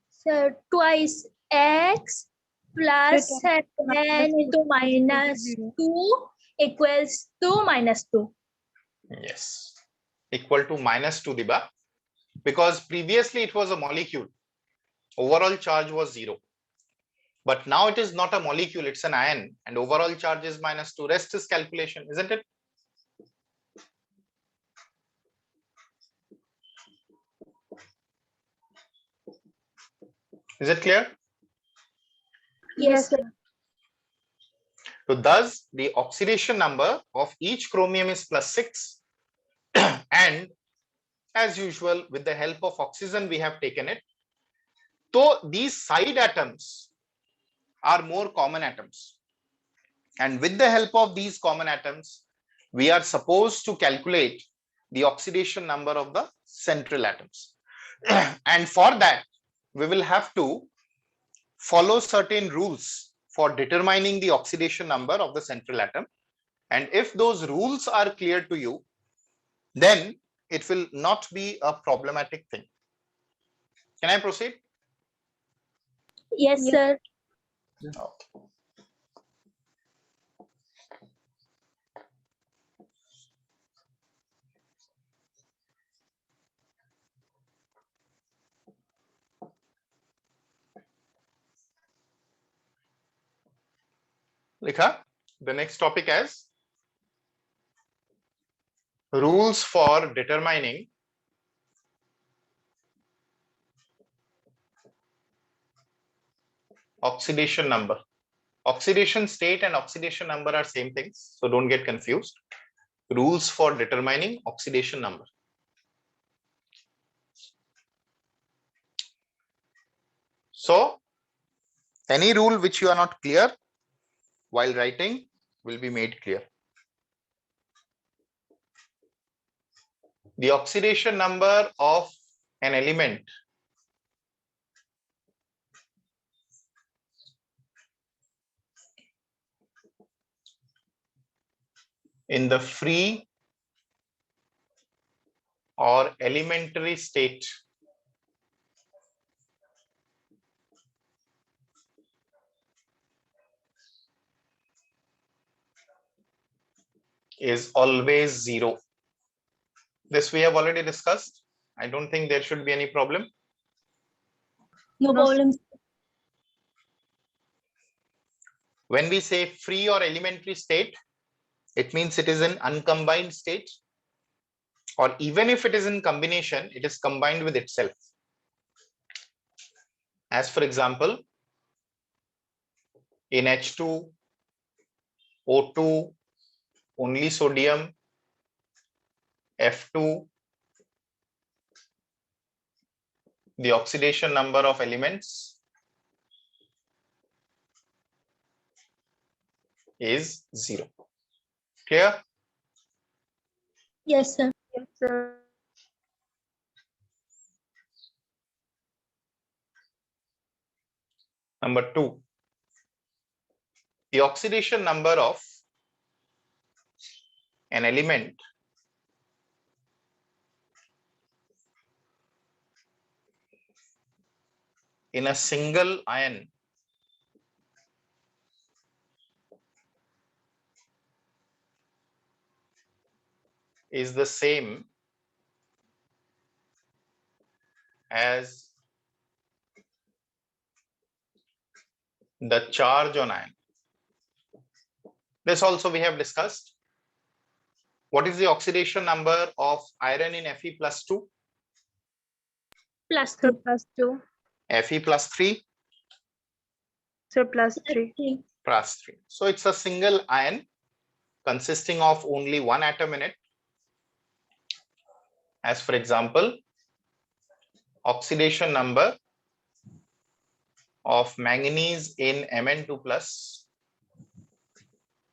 Sir, twice x plus 7 into -2 equals to -2. Yes, equal to -2 diba, because previously it was a molecule. Overall charge was 0. But now it is not a molecule, it's an ion, and overall charge is -2. Rest is calculation, isn't it? Is it clear? Yes, sir. So thus the oxidation number of each chromium is +6 and as usual with the help of oxygen we have taken it. So these side atoms are more common atoms, and with the help of these common atoms we are supposed to calculate the oxidation number of the central atoms. And for that we will have to follow certain rules for determining the oxidation number of the central atom, and if those rules are clear to you, then it will not be a problematic thing. Can I proceed? Yes, sir. Okay. Likha, the next topic is rules for determining oxidation number. Oxidation state and oxidation number are same things, so don't get confused. Rules for determining oxidation number. So any rule which you are not clear, while writing will be made clear. The oxidation number of an element in the free or elementary state is always 0. This we have already discussed. I don't think there should be any problem. No No, problem. When we say free or elementary state, it means it is an uncombined state, or even if it is in combination, it is combined with itself. As for example, in H2, O2, only sodium, F2, the oxidation number of elements is 0. Clear? Yes, sir. yes, sir. Number 2, the oxidation number of an element in a single ion is the same as the charge on ion. This also we have discussed. What is the oxidation number of iron in Fe plus 2? Plus Sir, 2. plus 2. Fe plus 3? Sir, plus 3. 3. Plus 3. So it's a single ion consisting of only one atom in it. As for example, oxidation number of manganese in Mn2 plus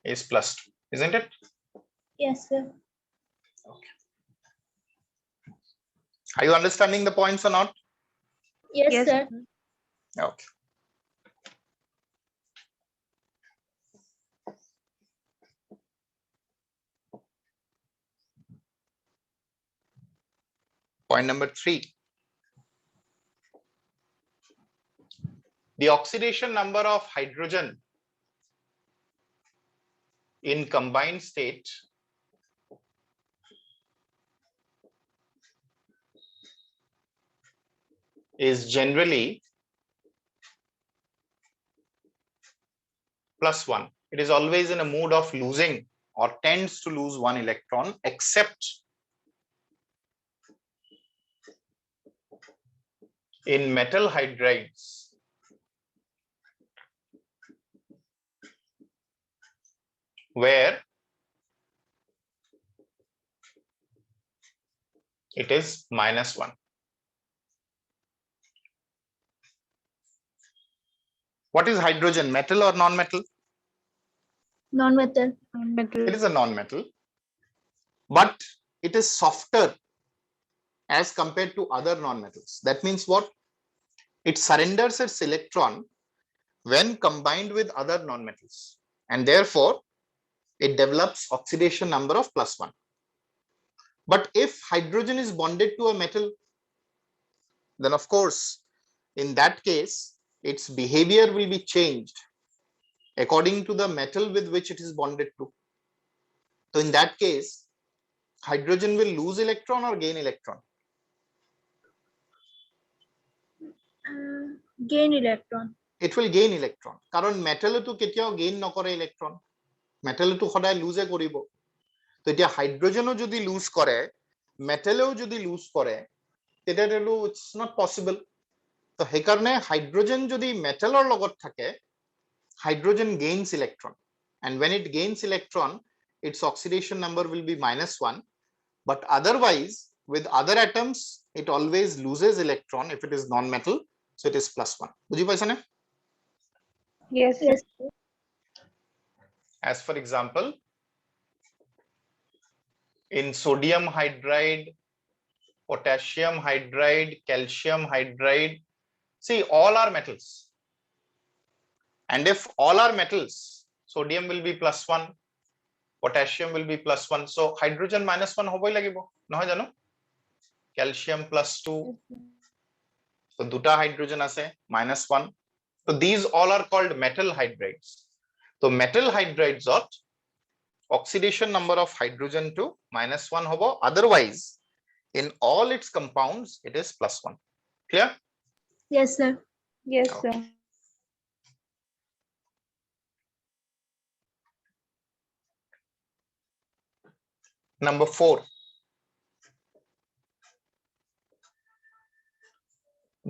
is plus 2, isn't it? Yes, sir. Are you understanding the points or not? Yes, Yes, sir. sir. Okay. Point number 3. The oxidation number of hydrogen in combined state is generally plus 1. It is always in a mood of losing or tends to lose one electron, except in metal hydrides where it is minus 1. What is hydrogen, metal or non-metal? Non-metal. Metal. It is a non-metal, but it is softer as compared to other non-metals. That means what? It surrenders its electron when combined with other non-metals, and therefore it develops oxidation number of plus 1. But if hydrogen is bonded to a metal, then of course, in that case, its behavior will be changed according to the metal with which it is bonded to. So in that case, hydrogen will lose electron or gain electron? Gain electron. It will gain electron. কারণ metal তো কেতিয়াও gain নকৰে electron. Metal তো সদায় lose কৰিব। তো এতিয়া হাইড্ৰোজেনও যদি lose কৰে, মেটালেও যদি lose কৰে, তেতিয়াহ'লে it's not possible. তো সেইকাৰণে হাইড্ৰোজেন যদি মেটালৰ লগত থাকে, hydrogen gains electron, and when it gains electron, its oxidation number will be minus 1. But otherwise, with other atoms, it always loses electron if it is non-metal, so it is plus 1. বুজি পাইছানে? Yes, sir. Yes. as for example in sodium hydride, potassium hydride, calcium hydride. See, all are metals, and if all are metals, sodium will be +1, potassium will be +1, so hydrogen -1 হবই লাগিব নহয় জানো? calcium +2, so দুটা hydrogen আছে -1, so these all are called metal hydrides. So metal hydrides ot oxidation number of hydrogen to -1 hobo, otherwise in all its compounds it is +1. Clear? Yes, sir. Yes, sir. Number 4,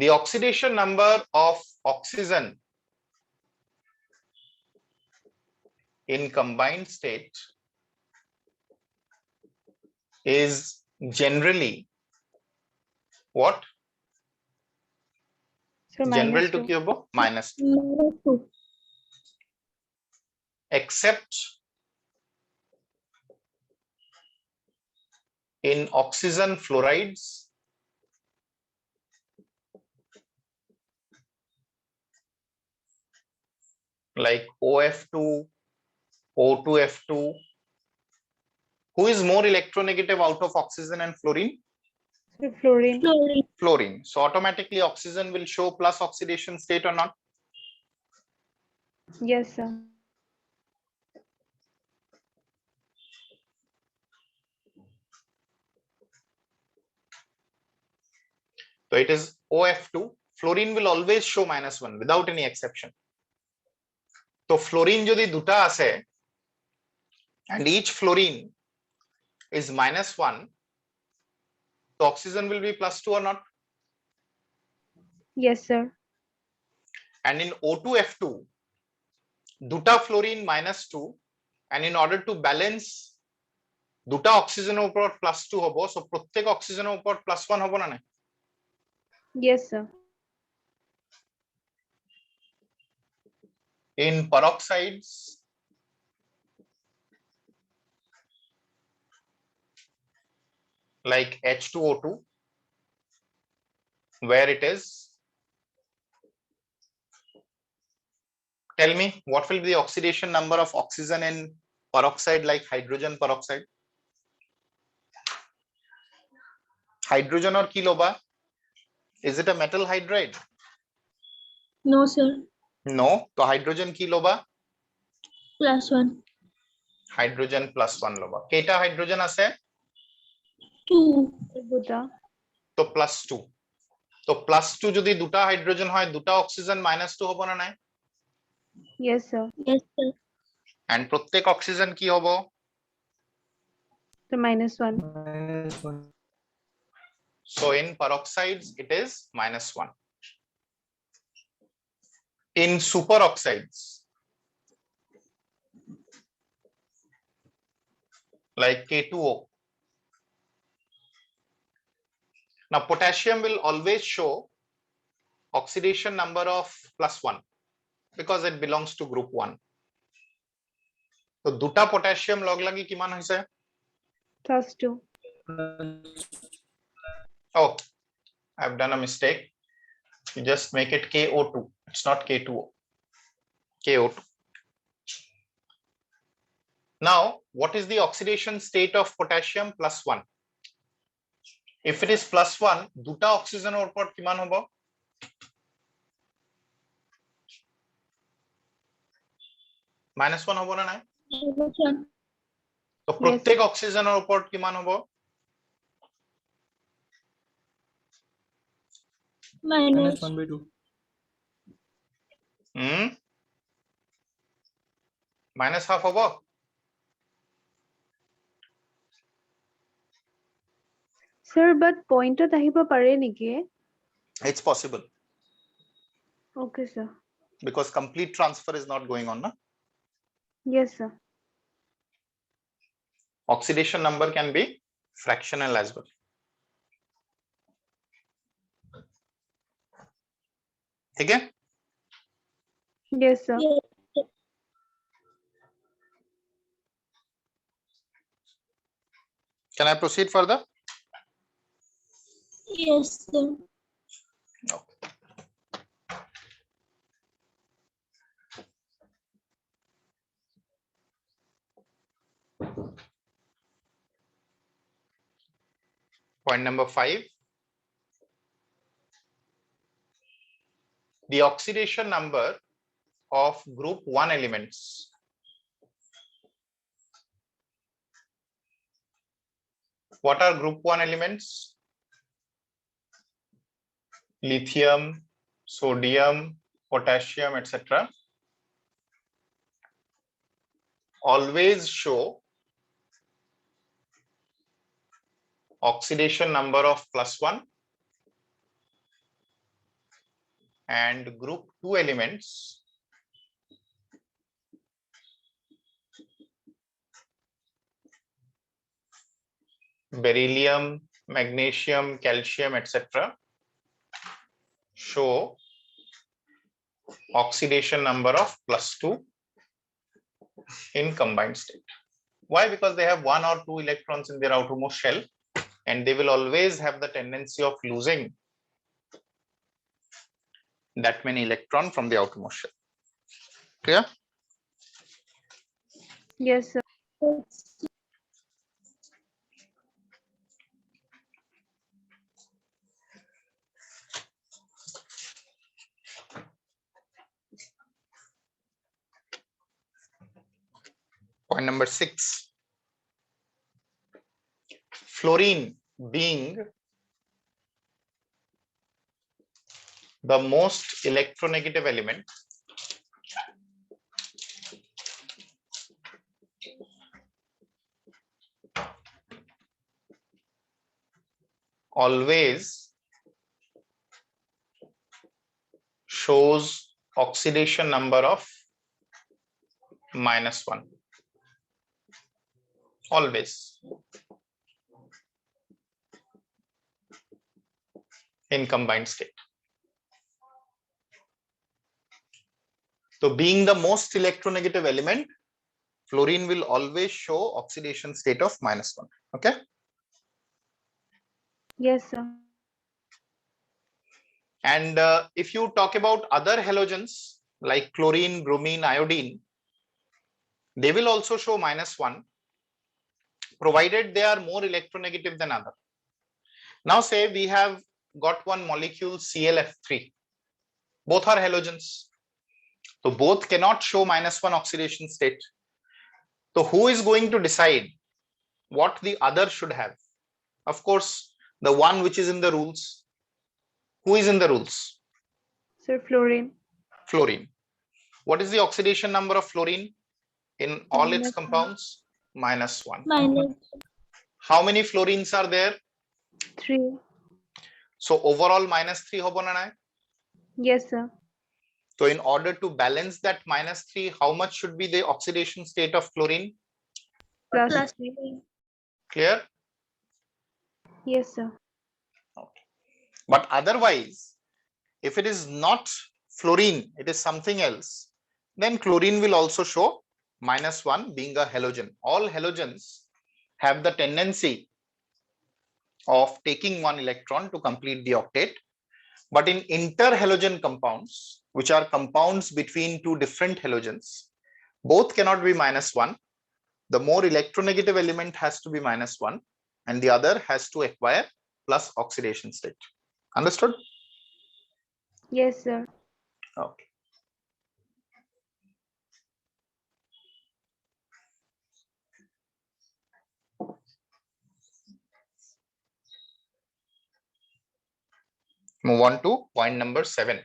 the oxidation number of oxygen in combined state is generally what? So General minus to 2. কি হবো? -2, -2. except in oxygen fluorides like OF2, O2F2. Who is more electronegative out of oxygen and fluorine? So fluorine. Fluorine. Fluorine. So automatically oxygen will show plus oxidation state or not? Yes, sir. So it is OF2. Fluorine will always show -1 without any exception. So fluorine jodi duta ase and each fluorine is -1, so oxygen will be +2 or not? Yes, sir. And in O2F2, duta fluorine -2, and in order to balance দুটা অক্সিজেনের উপর +2 হবো, so প্রত্যেক অক্সিজেনের উপর +1 হবো না? Yes, sir. In peroxides like H2O2, where it is, tell me what will be the oxidation number of oxygen in peroxide like hydrogen peroxide? Hydrogen or kiloba? Is it a metal hydride? No, sir. No. So hydrogen kiloba? +1. Hydrogen +1 loba. Keita hydrogen ase? 2. Buddha. So +2. So +2 যদি দুটা hydrogen হয়, দুটা oxygen -2 হবো না? Yes, sir. Yes, sir. And প্রত্যেক oxygen কি হবো? So -1. -1. So in peroxides it is -1. In superoxides like K2O. Now potassium will always show oxidation number of +1 because it belongs to group 1. So দুটা potassium log লাগি কিমান হইছে? +2. Oh, I've done a mistake. You just make it KO2. It's not K2O. KO2. Now, what is the oxidation state of potassium? +1. If it is +1, দুটা oxygen or উপর কিমান হবো? -1 হবো না? -1. তো প্রত্যেক অক্সিজেনের উপর কিমান হবো? -1/2. -1/2 হবো? Sir, but pointer আহিব পাৰে নেকি? It's possible Okay, sir. because complete transfer is not going on, na? Yes, sir. Oxidation number can be fractional as well. ठीक है? Yes, sir. Yes. Can I proceed further? Yes, sir. No. Point number 5. The oxidation number of group 1 elements What are group 1 elements? Lithium, sodium, potassium, etc. Always show oxidation number of +1, and group 2 elements beryllium, magnesium, calcium, etc. show oxidation number of +2 in combined state. Why? Because they have 1 or 2 electrons in their outermost shell, and they will always have the tendency of losing that many electron from the outermost shell. Clear? Yes, sir. Yes. Point number 6. Fluorine being the most electronegative element, always shows oxidation number of -1. Always. In combined state. So being the most electronegative element, fluorine will always show oxidation state of -1. Okay. Yes, sir. And if you talk about other halogens like chlorine, bromine, iodine, they will also show -1, provided they are more electronegative than other. Now say we have got one molecule ClF3. Both are halogens. So both cannot show -1 oxidation state. So who is going to decide what the other should have? Of course, the one which is in the rules. Who is in the rules? Sir, fluorine. Fluorine. What is the oxidation number of fluorine in all its -1. compounds? -1. Minus. How many fluorines are there? 3. So overall -3 hobo na nai? Yes, sir. So in order to balance that -3, how much should be the oxidation state of fluorine? Plus Plus 3. 3. Clear? Yes, sir. Okay. But otherwise, if it is not fluorine, it is something else, then chlorine will also show -1 being a halogen. All halogens have the tendency of taking one electron to complete the octet. But in interhalogen compounds, which are compounds between two different halogens, both cannot be -1. The more electronegative element has to be -1, and the other has to acquire plus oxidation state. Understood? Yes, sir. Okay. Move on to point number 7.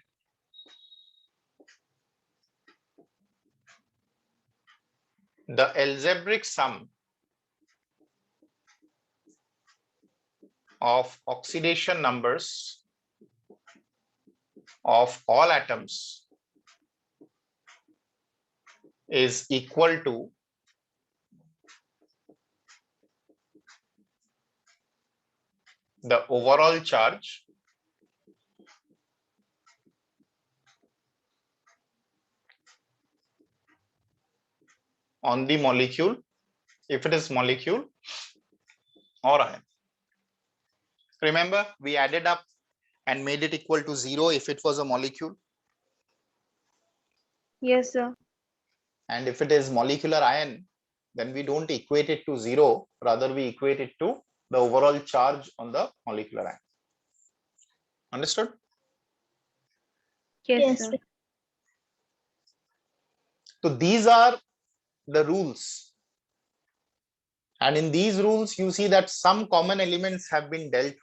The algebraic sum of oxidation numbers of all atoms is equal to the overall charge on the molecule, if it is molecule, or ion. Remember, we added up and made it equal to 0 if it was a molecule. Yes, sir. And if it is molecular ion, then we don't equate it to 0, rather we equate it to the overall charge on the molecular ion. Understood? Yes, Yes, sir. sir. So these are the rules. And in these rules, you see that some common elements have been dealt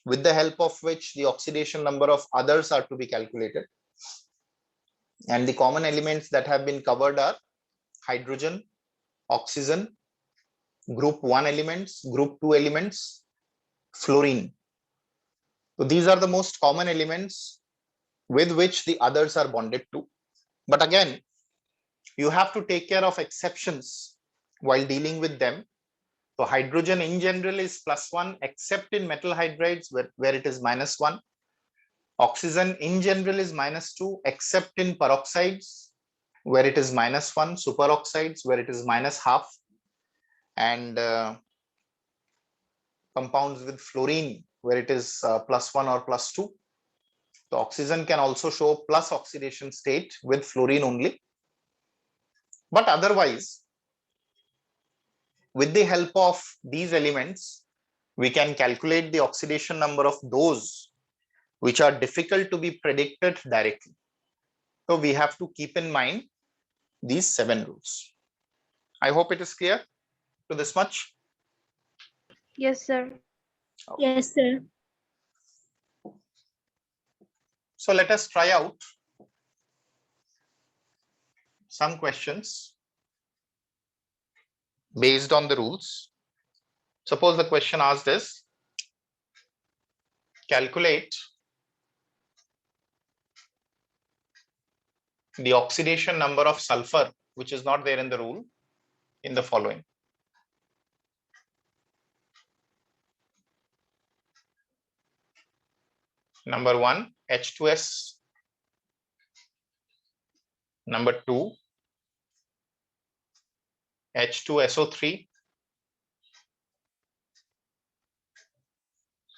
with the help of which the oxidation number of others are to be calculated. And the common elements that have been covered are hydrogen, oxygen, group 1 elements, group 2 elements, fluorine. So these are the most common elements with which the others are bonded to. But again, you have to take care of exceptions while dealing with them. So hydrogen in general is +1 except in metal hydrides where it is -1. Oxygen in general is -2 except in peroxides where it is -1, superoxides where it is -0.5, and compounds with fluorine where it is +1 or +2. So oxygen can also show plus oxidation state with fluorine only. But otherwise, with the help of these elements, we can calculate the oxidation number of those which are difficult to be predicted directly. So we have to keep in mind these 7 rules. I hope it is clear to this much. Yes, sir. Yes, sir. So let us try out some questions based on the rules. Suppose the question asked is, calculate the oxidation number of sulfur, which is not there in the rule, in the following. Number 1, H2S. Number 2, H2SO3.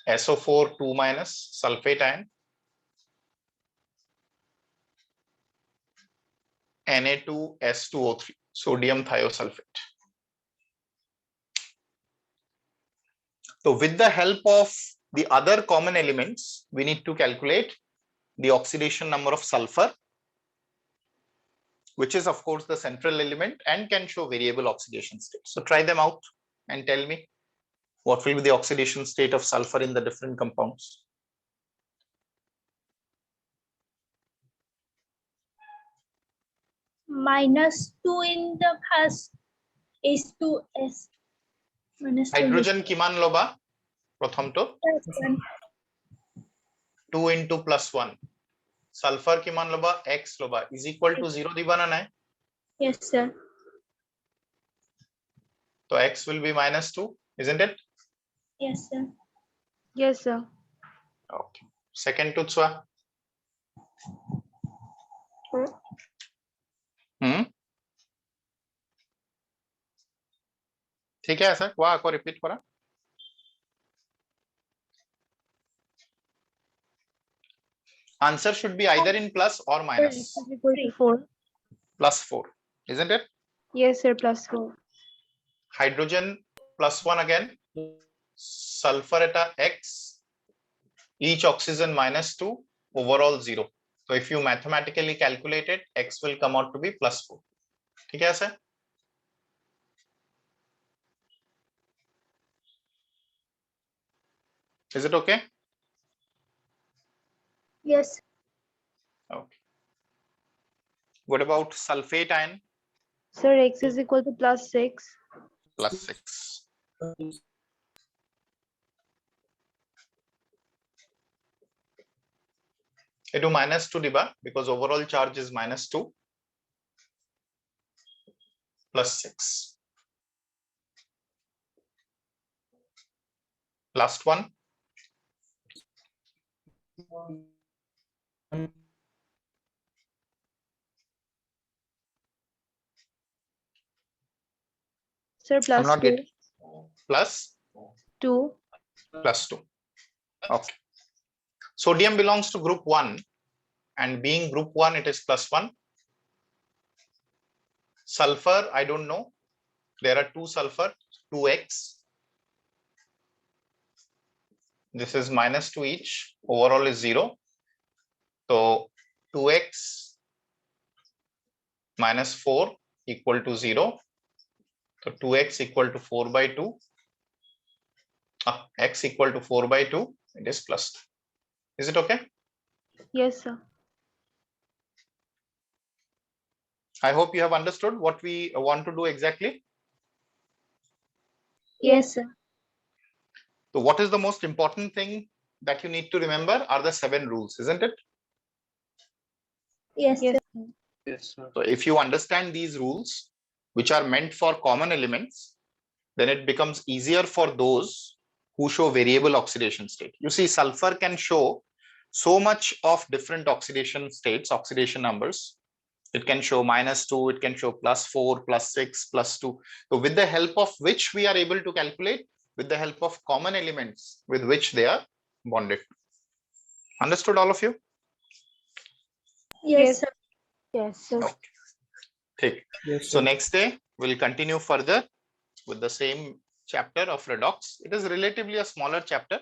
SO4 2- sulfate ion. Na2S2O3, sodium thiosulfate. So with the help of the other common elements, we need to calculate the oxidation number of sulfur, which is of course the central element and can show variable oxidation state. So try them out and tell me what will be the oxidation state of sulfur in the different compounds. -2 in the first H2S. -2 Hydrogen kiman loba prothom to +1. 2 into +1. Sulfur kiman loba x loba is equal to 0 diba na nai. Yes, sir. So x will be -2, isn't it? Yes, sir. Yes, sir. Okay. Second to chwa. ठीक है ऐसा वा को repeat करा. Answer should be either in plus or minus. X is equal to 4. +4, isn't it? Yes, sir. +4. Hydrogen +1 again. Sulfur at x. Each oxygen -2. Overall 0. So if you mathematically calculate it, x will come out to be +4. ठीक है ऐसा? Is it okay? Yes. Okay. What about sulfate ion? Sir, X is equal to +6. +6. It will -2 diba because overall charge is -2 +6. Last one. Sir, I'm not +2. getting plus 2. plus 2. Okay. Sodium belongs to group 1, and being group 1, it is plus 1. Sulfur, I don't know. There are 2 sulfur, 2x. This is minus 2 each. Overall is 0. So 2x minus 4 equal to 0. So 2x equal to 4 by 2. X equal to 4 by 2. It is plus 2. Is it okay? Yes, sir. I hope you have understood what we want to do exactly. Yes, sir. So what is the most important thing that you need to remember are the 7 rules, isn't it? Yes, Yes, sir. sir. Yes, sir. So if you understand these rules, which are meant for common elements, then it becomes easier for those who show variable oxidation state. You see, sulfur can show so much of different oxidation states, oxidation numbers. It can show -2, it can show +4, +6, +2. So with the help of which we are able to calculate, with the help of common elements with which they are bonded. Understood, all of you? Yes, sir. Yes, sir. Okay. Take. Yes, So sir. next day, we'll continue further with the same chapter of redox. It is relatively a smaller chapter,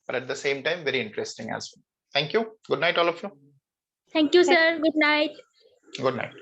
but at the same time, very interesting as well. Thank you. Good night, all of you. Thank you, sir. Good night. Good night.